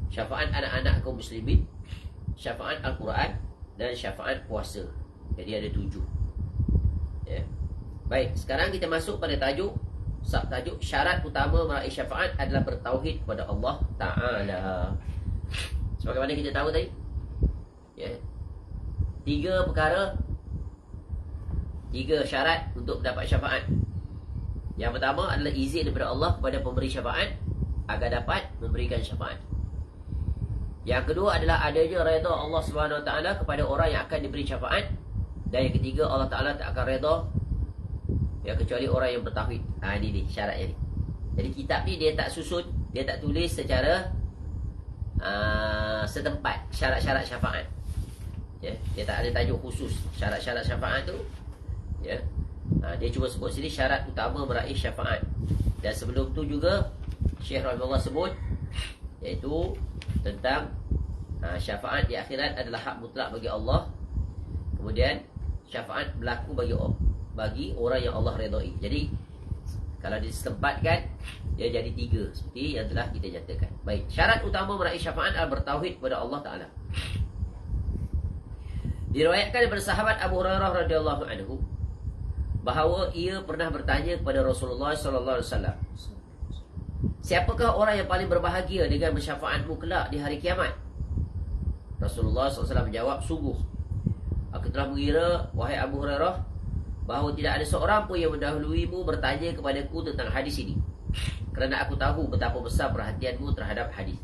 syafaat anak-anak kaum muslimin, syafaat Al-Quran, dan syafaat puasa. Jadi ada 7. Ya. Baik, sekarang kita masuk pada tajuk. Subtajuk syarat utama meraih syafaat adalah bertauhid kepada Allah Ta'ala. Sebagaimana kita tahu tadi, ya, 3 perkara, 3 syarat untuk mendapat syafaat. Yang pertama adalah izin daripada Allah kepada pemberi syafaat agar dapat memberikan syafaat. Yang kedua adalah adanya redha Allah SWT kepada orang yang akan diberi syafaat. Dan yang ketiga, Allah Ta'ala tak akan redha kecuali orang yang bertauhid. Ini syaratnya ni. Jadi kitab ni dia tak susun, dia tak tulis secara setempat syarat-syarat syafaat. Ya, dia tak ada tajuk khusus syarat-syarat syafaat tu. Ya. Dia cuma sebut sini syarat utama meraih syafaat. Dan sebelum tu juga Syekh Rahimahullah sebut, iaitu tentang syafaat di akhirat adalah hak mutlak bagi Allah. Kemudian syafaat berlaku bagi orang yang Allah redai. Jadi kalau disempatkan, dia jadi 3 seperti yang telah kita nyatakan. Baik, syarat utama meraih syafaat adalah bertauhid kepada Allah Ta'ala. Diriwayatkan daripada sahabat Abu Hurairah radhiyallahu anhu bahawa ia pernah bertanya kepada Rasulullah sallallahu alaihi wasallam, siapakah orang yang paling berbahagia dengan bersyafaatmu kelak di hari kiamat? Rasulullah SAW menjawab, sungguh aku telah mengira, wahai Abu Hurairah, bahawa tidak ada seorang pun yang mendahuluimu bertanya kepadaku tentang hadis ini, kerana aku tahu betapa besar perhatianmu terhadap hadis.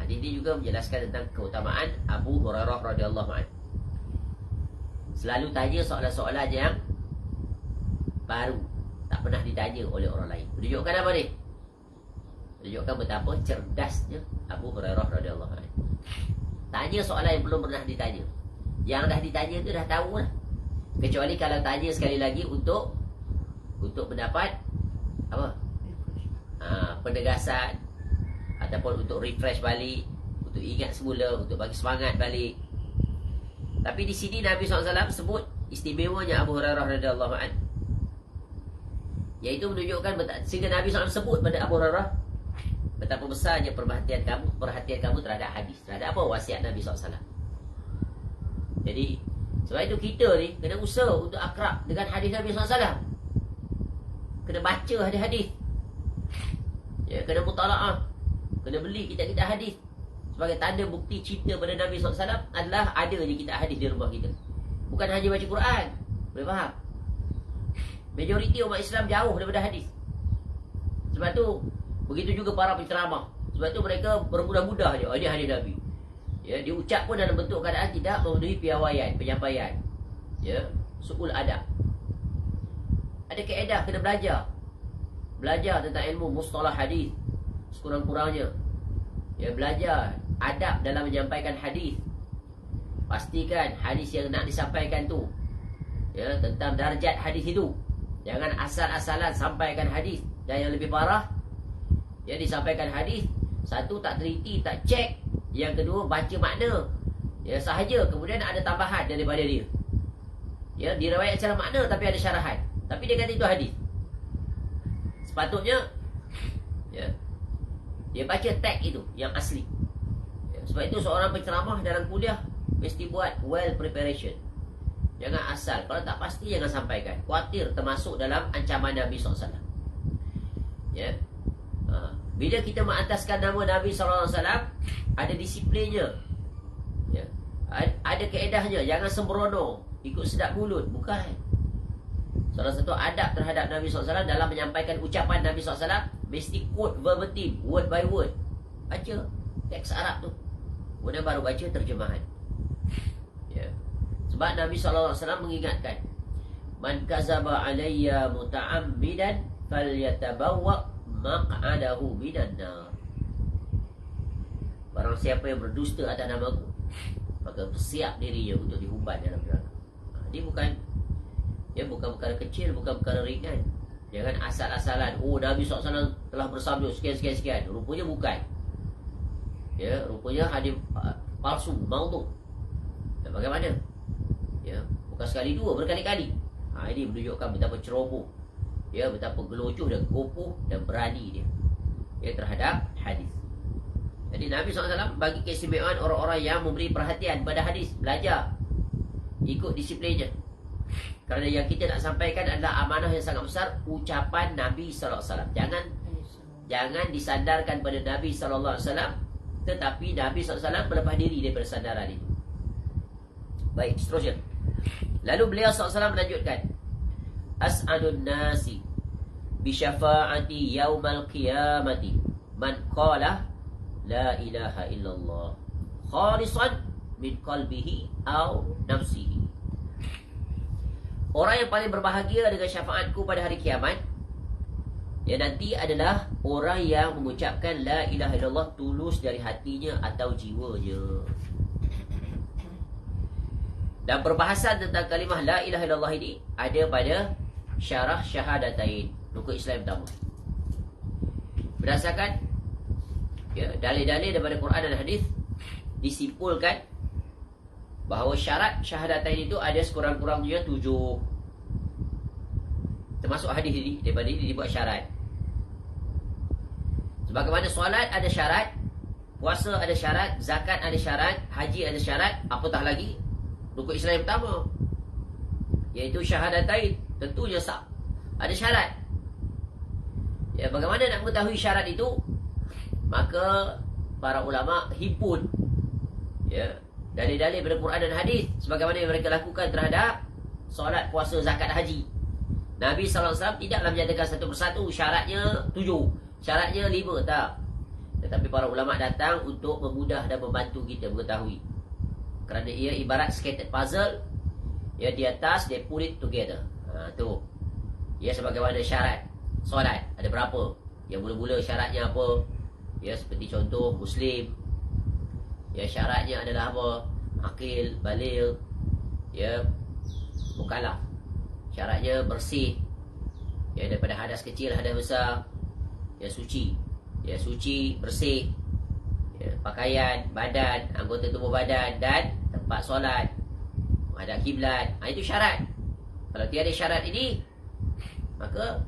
Hadis ini juga menjelaskan tentang keutamaan Abu Hurairah radhiyallahu anhu. Selalu tanya soalan-soalan yang baru, tak pernah ditanya oleh orang lain. Menunjukkan apa ni? Menunjukkan betapa cerdasnya Abu Hurairah radhiyallahu anhu. Tanya soalan yang belum pernah ditanya. Yang dah ditanya tu dah tahu lah. Kecuali kalau tanya sekali lagi untuk mendapat apa? Penegasan, ataupun untuk refresh balik, untuk ingat semula, untuk bagi semangat balik. Tapi di sini Nabi SAW sebut istimewanya Abu Hurairah radhiyallahu anhu, iaitu menunjukkan sehingga Nabi SAW sebut pada Abu Hurairah betapa besarnya perhatian kamu terhadap hadis, terhadap apa wasiat Nabi SAW. Jadi sebab itu kita ni kena usaha untuk akrab dengan hadis Nabi SAW. Kena baca hadis-hadis, ya, kena mutalaah, kena beli kitab-kitab hadis. Sebagai tanda bukti cinta pada Nabi SAW adalah adanya kitab hadis di rumah kita. Bukan hanya baca Quran. Boleh faham? Majoriti umat Islam jauh daripada hadis. Sebab tu begitu juga para penceramah. Sebab tu mereka bermudah-mudah je, ini hadis Nabi. Ya, diucap pun dalam bentuk keadaan tidak memenuhi piawaian, penyampaian. Ya, su'ul adab. Ada kaedah, kena belajar. Belajar tentang ilmu mustalah hadis sekurang-kurangnya. Ya, belajar adab dalam menyampaikan hadis. Pastikan hadis yang nak disampaikan tu, ya, tentang darjat hadis itu. Jangan asal-asalan sampaikan hadis. Dan yang lebih parah, ya, disampaikan hadis, satu tak teliti, tak cek. Yang kedua baca makna, ya, sahaja, kemudian ada tambahan daripada dia. Ya, diriwayat secara makna tapi ada syarahan. Tapi dia kata itu hadis. Sepatutnya, ya, dia baca tag itu yang asli. Ya, sebab itu seorang penceramah dalam kuliah mesti buat well preparation. Jangan asal. Kalau tak pasti jangan sampaikan. Khawatir termasuk dalam ancaman Nabi SAW. Ya. Bila kita mengataskan nama Nabi SAW, ada disiplinnya. Ya. Ada kaedahnya. Jangan sembrono, ikut sedap mulut. Bukan. Salah satu adab terhadap Nabi SAW dalam menyampaikan ucapan Nabi SAW, mesti quote verbatim, word by word. Baca teks Arab tu, kemudian baru baca terjemahan. Ya. Sebab Nabi SAW mengingatkan, man kazaba alayya muta'ammidan falyatabawwa maq'adahu minan nar. Barang siapa yang berdusta atas namaku, maka bersiap dirinya untuk dihumban dalam neraka. Ini bukan, ya, bukan perkara kecil, bukan perkara ringan. Jangan asal-asalan, oh Nabi SAW telah bersabda sekian-sekian. Rupanya bukan. Ya, rupanya hadis palsu, maudhu. Dan bagaimana? Ya, bukan sekali dua, berkali-kali. Ini menunjukkan betapa ceroboh, ya, betapa gelojoh dan kokoh dan berani dia, ya, terhadap hadis. Jadi Nabi SAW bagi keistimewaan orang-orang yang memberi perhatian pada hadis, belajar, ikut disiplinnya. Kerana yang kita nak sampaikan adalah amanah yang sangat besar, ucapan Nabi SAW. Jangan disandarkan pada Nabi SAW, tetapi Nabi SAW berlepas diri daripada sandaran itu. Baik, seterusnya. Lalu beliau SAW melanjutkan, as'adun nasi bisyafa'ati yaumal qiyamati man qala la ilaha illallah khalisan min qalbihi au nafsihi. Orang yang paling berbahagia dengan syafaatku pada hari kiamat, ya, nanti adalah orang yang mengucapkan la ilaha illallah tulus dari hatinya atau jiwanya. Dan perbahasan tentang kalimah la ilaha illallah ini ada pada syarah syahadatain, rukun Islam pertama. Berdasarkan, ya, dalil-dalil daripada Quran dan hadis, disimpulkan bahawa syarat syahadatain itu ada sekurang-kurangnya 7. Termasuk hadis ini, daripada ini dibuat syarat. Sebagaimana solat ada syarat, puasa ada syarat, zakat ada syarat, haji ada syarat, apatah lagi rukun Islam yang pertama, iaitu syahadatain, tentunya sah, ada syarat. Ya, bagaimana nak mengetahui syarat itu? Maka para ulama himpun, ya, dalil-dalil daripada Quran dan hadis sebagaimana yang mereka lakukan terhadap solat, puasa, zakat, haji. Nabi SAW tidaklah menyatakan satu persatu syaratnya 7, syaratnya 5, tak. Tetapi para ulama datang untuk memudah dan membantu kita mengetahui. Kerana ia ibarat scattered puzzle. Ya, di atas they put it together. Tu. Ya, sebagaimana syarat solat ada berapa? Yang mula-mula syaratnya apa? Ya, seperti contoh Muslim. Ya, syaratnya adalah apa? Akil, baligh. Ya, mukallaf. Syaratnya bersih. Ya, daripada hadas kecil, hadas besar. Ya, suci. Ya, suci, bersih. Ya, pakaian, badan, anggota tubuh badan dan tempat solat. Menghadap kiblat. Itu syarat. Kalau tiada syarat ini, maka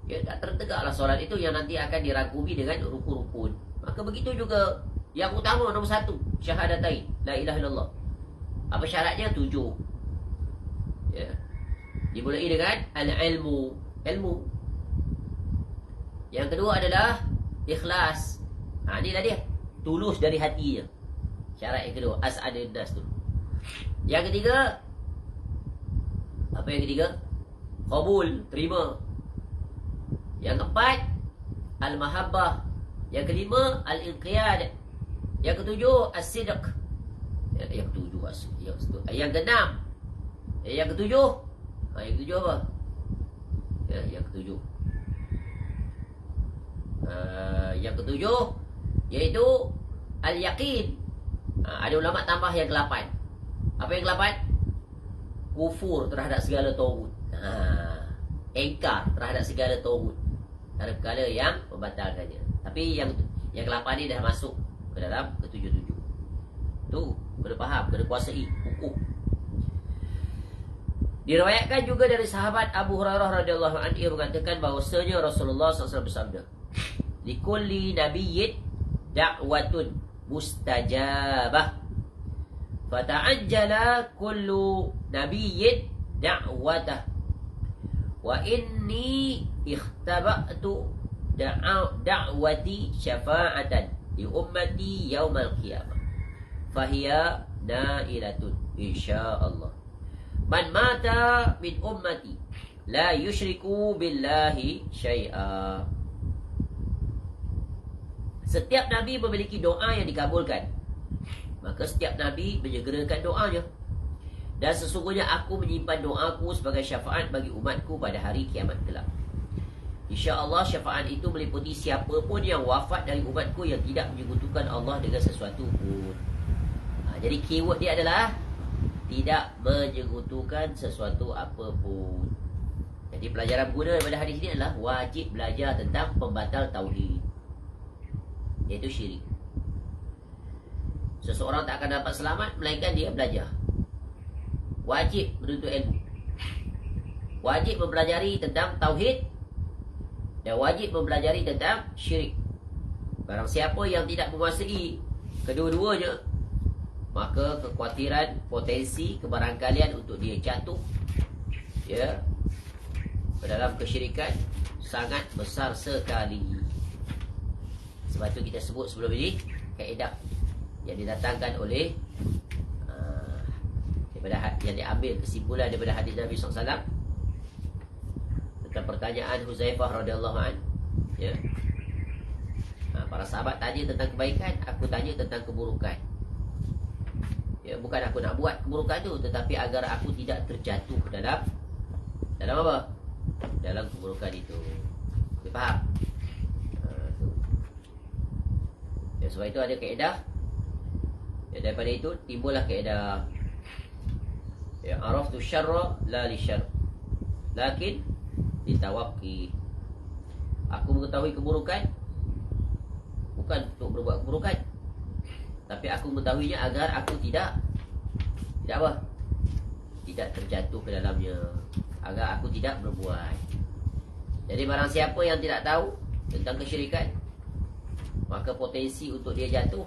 ya tak tertegaklah solat itu yang nanti akan dirangkumi dengan rukun-rukun. Maka begitu juga yang utama nombor 1, syahadatain, la ilaha illallah. Apa syaratnya? 7. Ya. Dimulai dengan al-ilmu, ilmu. Yang kedua adalah ikhlas. Inilah dia, tulus dari hatinya. Syarat yang kedua, as'adun nas tu. Yang ketiga, apa yang ketiga? Qabul, terima. Yang keempat, al-mahabbah. Yang kelima, al-inqiyad. Yang ketujuh, as-sidq. Yang ketujuh, yang keenam, yang ketujuh. Yang ketujuh apa? Yang ketujuh. Yang ketujuh iaitu al-yaqin. Ada ulama tambah yang ke-8. Apa yang ke-8? Kufur terhadap segala tauhid. Engkar terhadap segala tauhid. Ada perkara yang membatalkannya. Tapi yang ke-8 ni dah masuk ke dalam ke-7. Tu kena faham, kena kuasai hukum. Diriwayatkan juga dari sahabat Abu Hurairah radhiyallahu anhu, ia mengatakan bahawasanya Rasulullah SAW bersabda, likulli nabiyyin da'watun mustajabah, fata'ajjala kullu nabiyyin da'watah, wa inni ikhtaba'tu da'wati syafa'atan li ummati yaumal qiyamah, fahiya nailatun insyaallah. Man mata min ummati la yushriku billahi syai'a. Setiap Nabi memiliki doa yang dikabulkan. Maka setiap Nabi menyegerakan doanya. Dan sesungguhnya aku menyimpan doaku sebagai syafaat bagi umatku pada hari kiamat kelak. InsyaAllah syafaat itu meliputi siapa pun yang wafat dari umatku yang tidak menyekutukan Allah dengan sesuatu pun. Jadi keyword dia adalah tidak menyekutukan sesuatu apapun. Jadi pelajaran guna daripada hadis ini adalah wajib belajar tentang pembatal tauhid, iaitu syirik. Seseorang tak akan dapat selamat melainkan dia belajar. Wajib menuntut ilmu, wajib mempelajari tentang tauhid, dan wajib mempelajari tentang syirik. Barang siapa yang tidak menguasai kedua-duanya, maka kekhawatiran, potensi, kebarangkalian untuk dia jatuh ya ke dalam kesyirikan sangat besar sekali. Sebab itu kita sebut sebelum ini kaedah yang didatangkan oleh yang diambil kesimpulan daripada hadis Nabi SAW tentang pertanyaan Huzaifah radhiyallahu anhu. Ya. Para sahabat tanya tentang kebaikan, aku tanya tentang keburukan. Ya, bukan aku nak buat keburukan tu, tetapi agar aku tidak terjatuh dalam apa? Dalam keburukan itu. Kita faham? Ya, sebab itu ada kaedah. Ya, daripada itu timbullah kaedah. Ya, araftu syarra la li syarr, lakin ditawaqi. Aku mengetahui keburukan bukan untuk berbuat keburukan, tapi aku mengetahuinya agar aku tidak apa? Tidak terjatuh ke dalamnya, agar aku tidak berbuat. Jadi barang siapa yang tidak tahu tentang kesyirikan, maka potensi untuk dia jatuh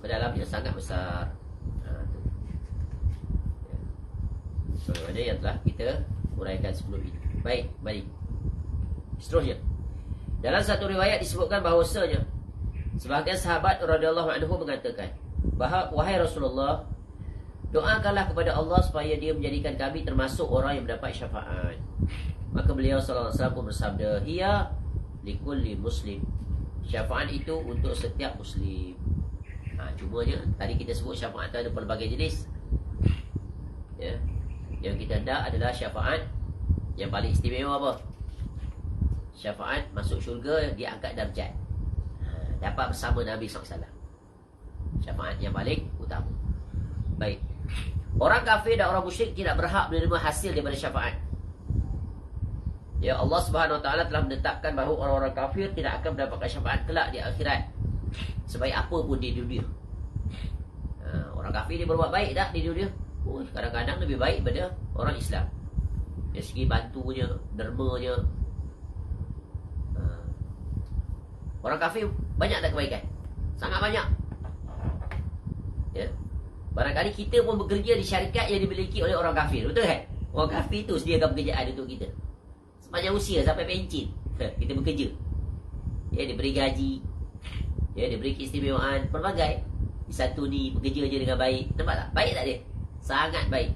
ke dalamnya sangat besar. Sebagaimana yang telah kita uraikan sebelum ini. Baik, mari seterusnya. Dalam satu riwayat disebutkan bahawasanya sebahagian sahabat radhiyallahu anhu mengatakan bahawa, wahai Rasulullah, doakanlah kepada Allah supaya dia menjadikan kami termasuk orang yang mendapat syafaat. Maka beliau sallallahu alaihi wasallam pun bersabda, hiya likulli muslim Syafaat itu untuk setiap Muslim. Cumanya tadi kita sebut syafaat itu ada pelbagai jenis. Ya. Yang kita nak adalah syafaat yang paling istimewa apa? Syafaat masuk syurga, dia angkat darjat, dapat bersama Nabi SAW. Syafaat yang paling utama. Baik. Orang kafir dan orang musyrik tidak berhak menerima hasil daripada syafaat. Ya, Allah Subhanahu Wa Taala telah menetapkan bahawa orang-orang kafir tidak akan mendapatkan syafaat kelak di akhirat, sebaik apa pun di dunia. Orang kafir dia berbuat baik tak di dunia? Kadang-kadang lebih baik daripada orang Islam. Dari segi bantunya, dermanya. Orang kafir banyak tak kebaikan? Sangat banyak. Ya. Barangkali kita pun bekerja di syarikat yang dimiliki oleh orang kafir. Betul kan? Orang kafir tu sediakan pekerjaan untuk kita. Sepanjang usia sampai pencin kita bekerja. Ya, diberi gaji. Ya, diberi keistimewaan pelbagai. Disatuni bekerja je dengan baik. Nampak tak? Baik tak dia? Sangat baik.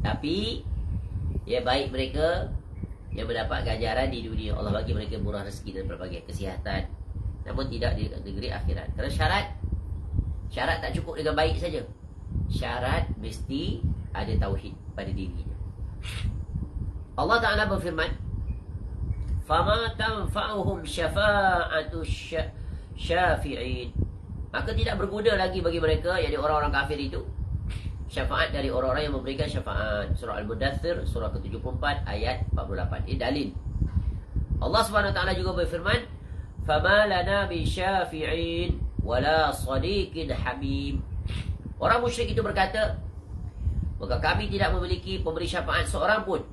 Tapi ya, baik mereka yang mendapat ganjaran di dunia. Allah bagi mereka murah rezeki dan pelbagai kesihatan. Namun tidak di negeri akhirat. Kerana syarat tak cukup dengan baik saja. Syarat mesti ada tauhid pada dirinya. Allah Ta'ala berfirman, "Fama tanfa'uhum syafa'atu syafi'in." Maka tidak berguna lagi bagi mereka, yakni orang-orang kafir itu, syafaat dari orang-orang yang memberikan syafaat. Surah Al-Mudaththir, surah ke-74 ayat 48. Ini dalil. Allah Subhanahu Wa Taala juga berfirman, "Fama lana min syafi'in wala sadiqin hamim." Orang musyrik itu berkata, maka kami tidak memiliki pemberi syafaat seorang pun,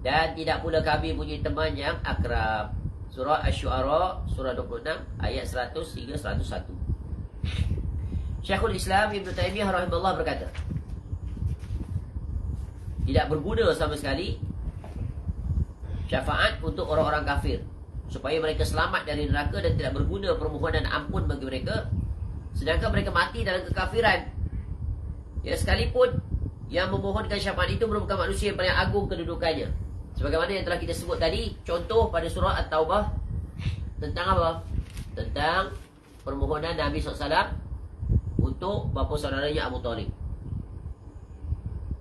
dan tidak pula kami punya teman yang akrab. Surah Asy-Syu'ara, surah 26 ayat 100 hingga 101. Syekhul Islam Ibn Taymiyah rahimahullah berkata, tidak berguna sama sekali syafaat untuk orang-orang kafir, supaya mereka selamat dari neraka, dan tidak berguna permohonan ampun bagi mereka sedangkan mereka mati dalam kekafiran. Ya, sekalipun yang memohonkan syafaat itu merupakan manusia yang paling agung kedudukannya, sebagaimana yang telah kita sebut tadi. Contoh pada surah At-Taubah tentang apa? Tentang permohonan Nabi SAW untuk bapa saudaranya Abu Talib.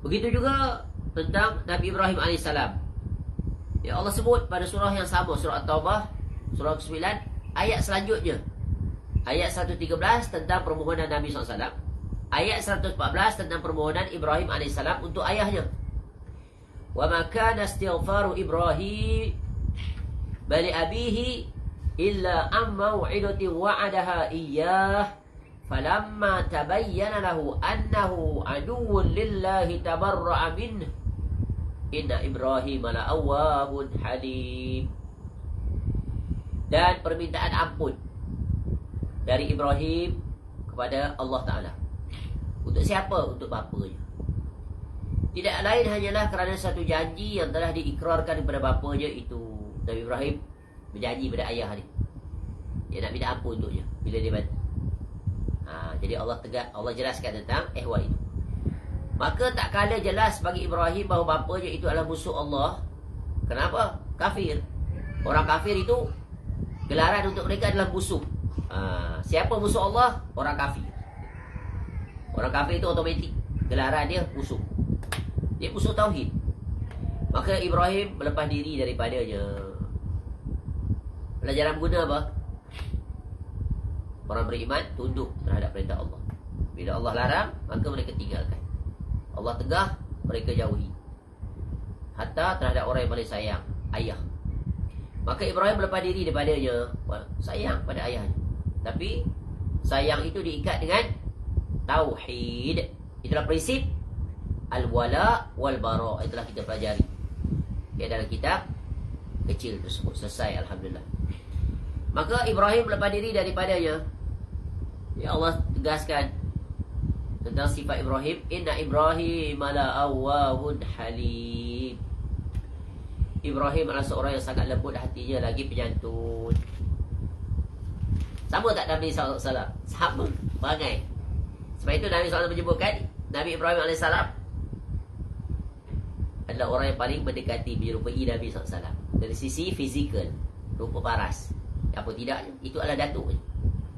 Begitu juga tentang Nabi Ibrahim AS. Ya, Allah sebut pada surah yang sama, surah At-Taubah, surah ke-9, ayat selanjutnya, ayat 113 tentang permohonan Nabi SAW, ayat 114 tentang permohonan Ibrahim AS untuk ayahnya. Wa ma kana istighfaru Ibrahim bali abihi illa am mau'idatin wa'adaha iyyah falamma tabayyana lahu annahu aduwwun lillahi tabarra'a minhu inna Ibrahim la'awwahun halim. Dan permintaan ampun dari Ibrahim kepada Allah Ta'ala. Untuk siapa? Untuk bapanya. Tidak lain hanyalah kerana satu janji yang telah diikrarkan kepada bapanya itu. Nabi Ibrahim berjanji pada ayah ni, dia nak minta ampun untuknya bila dia mati. Jadi Allah jelaskan tentang ehwal itu. Maka tak kala jelas bagi Ibrahim bahawa bapanya itu adalah musuh Allah. Kenapa? Kafir. Orang kafir itu gelaran untuk mereka adalah musuh. Siapa musuh Allah? Orang kafir. Orang kafir itu otomatik gelaran dia musuh. Dia musuh tauhid. Maka Ibrahim melepas diri daripadanya. Pelajaran berguna apa? Orang beriman tunduk terhadap perintah Allah. Bila Allah larang, maka mereka tinggalkan. Allah tegah, mereka jauhi. Hatta terhadap orang yang paling sayang, ayah. Maka Ibrahim melepas diri daripadanya. Sayang pada ayahnya, tapi sayang itu diikat dengan tauhid. Itulah prinsip al-wala wal-bara. Itulah kita pelajari dalam kitab kecil tersebut. Selesai, alhamdulillah. Maka Ibrahim melepas diri daripadanya. Ya, Allah tegaskan tentang sifat Ibrahim, inna Ibrahim la'awwahun halim. Ibrahim adalah seorang yang sangat lembut hatinya, lagi penyantun. Sama tak Nabi SAW? Sama, bangai. Sebab itu Nabi SAW menyebutkan Nabi Ibrahim AS adalah orang yang paling mendekati, menyerupai Nabi SAW dari sisi fizikal, rupa paras. Apa tidaknya, itu adalah datuk.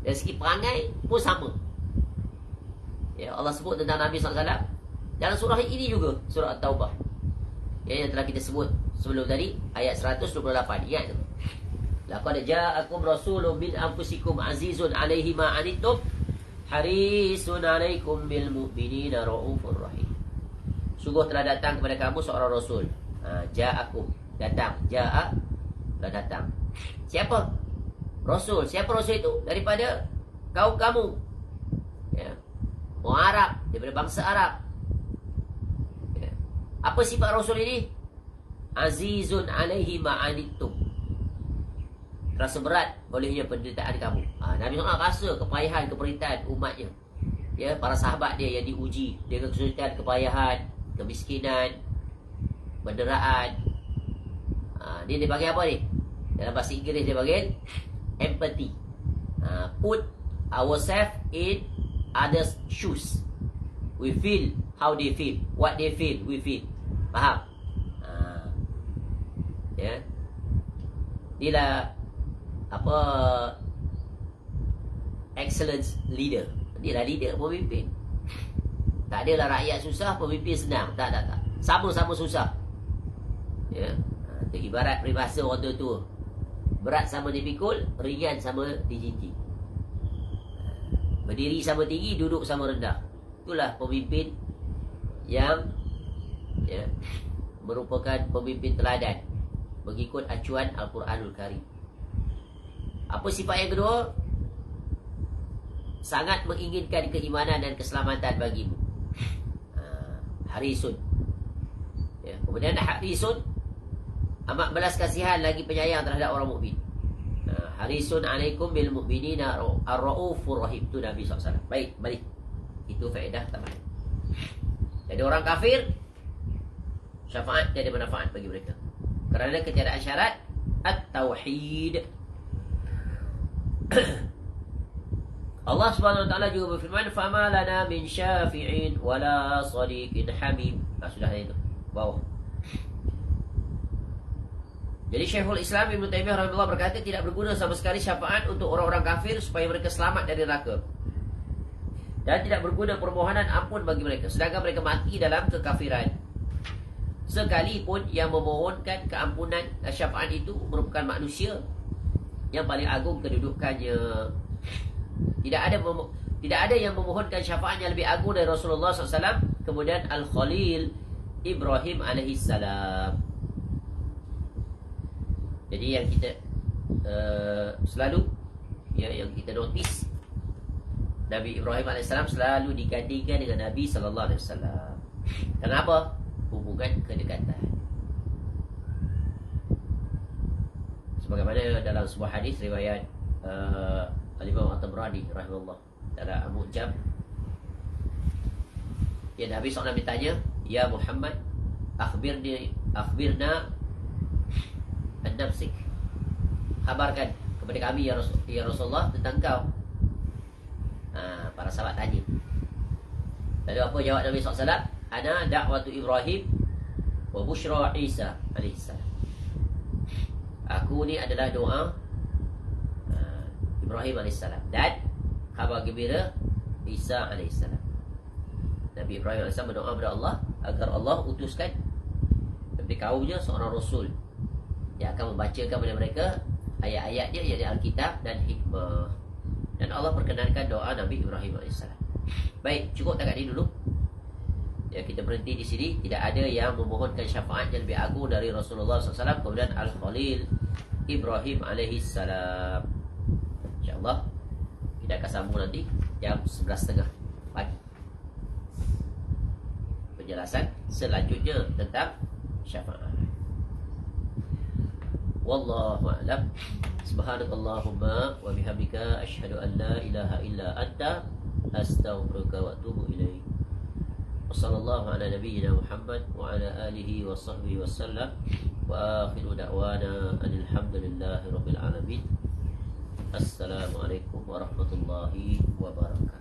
Dari segi perangai pun sama. Ya, Allah sebut tentang Nabi SAW dalam surah ini juga, surah At-Taubah. Ya, yang telah kita sebut sebelum tadi, ayat 128. Ingat tu. Laqad ja'akum rasulun min anfusikum azizun 'alaihi ma 'anittum harisun 'alaikum bil mu'minina raufur rahim. Sungguh telah datang kepada kamu seorang rasul. Ja'akum, datang. Ja'a, telah datang. Siapa? Rasul. Siapa rasul itu? Daripada kaum kamu. Ya. Orang Arab, daripada bangsa Arab. Ya. Apa sifat rasul ini? Azizun 'alaihi ma 'anittum. Rasa berat olehnya penderitaan kamu. Nabi SAW rasa kepayahan, keperitan umatnya. Ya, para sahabat dia yang diuji dengan kesulitan, kepayahan, kemiskinan, penderaan. Dia panggil apa ni? Dalam bahasa Inggeris dia panggil empathy. Put ourselves in others' shoes. We feel how they feel, what they feel, we feel. Faham? Ya. Inilah apa, excellence leader. Dia lah leader, pemimpin. Tak adalah rakyat susah, pemimpin senang. Tak. Sama-sama susah. Ya. Itu ibarat peribahasa orang tua. Berat sama dipikul, ringan sama dijinjing. Berdiri sama tinggi, duduk sama rendah. Itulah pemimpin yang merupakan pemimpin teladan mengikut acuan Al-Quranul Karim. Apa sifat yang kedua? Sangat menginginkan keimanan dan keselamatan bagimu. Harisun. Ya. Kemudian harisun, amat belas kasihan lagi penyayang terhadap orang mukmin. Harisun alaikum bil mu'minina ar-raufur rahim. Itu Nabi SAW. Baik, balik. Itu faedah tambahan. Jadi orang kafir, syafaat tiada manfaat bagi mereka. Kerana ketiadaan syarat at-tauhid. Allah Subhanahu wa taala juga berfirman, "Fama lana min syafi'in wala sadiqin hamim." Sudah itu. Bawah. Jadi Syekhul Islam Ibnu Taimiyah rahimahullah berkata, tidak berguna sama sekali syafaat untuk orang-orang kafir supaya mereka selamat dari neraka. Dan tidak berguna permohonan ampun bagi mereka sedangkan mereka mati dalam kekafiran. Sekalipun yang memohonkan keampunan syafaat itu merupakan manusia yang paling agung kedudukannya. Tidak ada yang memohonkan syafaat yang lebih agung dari Rasulullah SAW. Kemudian Al-Khalil Ibrahim alaihissalam. Jadi yang kita selalu yang kita notice, Nabi Ibrahim alaihissalam selalu digandingkan dengan Nabi sallallahu alaihi wasallam. Kenapa? Hubungan kedekatan. Sebagaimana dalam sebuah hadis riwayat Al-Imam At-Tabrani rahimahullah dalam Al-Mu'jam, ya Nabi SAW ditanya, "Ya Muhammad, akhbirna an nafsik." Kabarkan kepada kami ya Rasulullah tentang kau. Para sahabat tanya. Lalu apa jawab Nabi SAW? Ana da'watu Ibrahim wa bushra Isa alaihissalam. Aku ni adalah doa Ibrahim alaihissalam dan khabar gembira Isa alaihissalam. Nabi Ibrahim alaihissalam berdoa kepada Allah agar Allah utuskan kepada kaumnya seorang rasul yang akan membacakan kepada mereka ayat-ayatnya, yakni Alkitab dan hikmah. Dan Allah perkenankan doa Nabi Ibrahim alaihissalam. Baik, cukup takat ini dulu. Ya, kita berhenti di sini. Tidak ada yang memohonkan syafaat yang lebih agung dari Rasulullah SAW. Kemudian Al-Khalil Ibrahim alaihissalam. InsyaAllah kita akan sambung nanti jam 11.30 pagi. Penjelasan selanjutnya tentang syafaat. Wallahu a'lam. Subhanakallahumma wa bihamdika asyhadu an la ilaha illa anta astaghfiruka wa atubu ilaik. Wassallallahu ala nabiyyina Muhammad wa ala alihi wa sahbihi wasallam. Wa akhiru da'wana alhamdulillahi rabbil alamin. Assalamualaikum warahmatullahi wabarakatuh.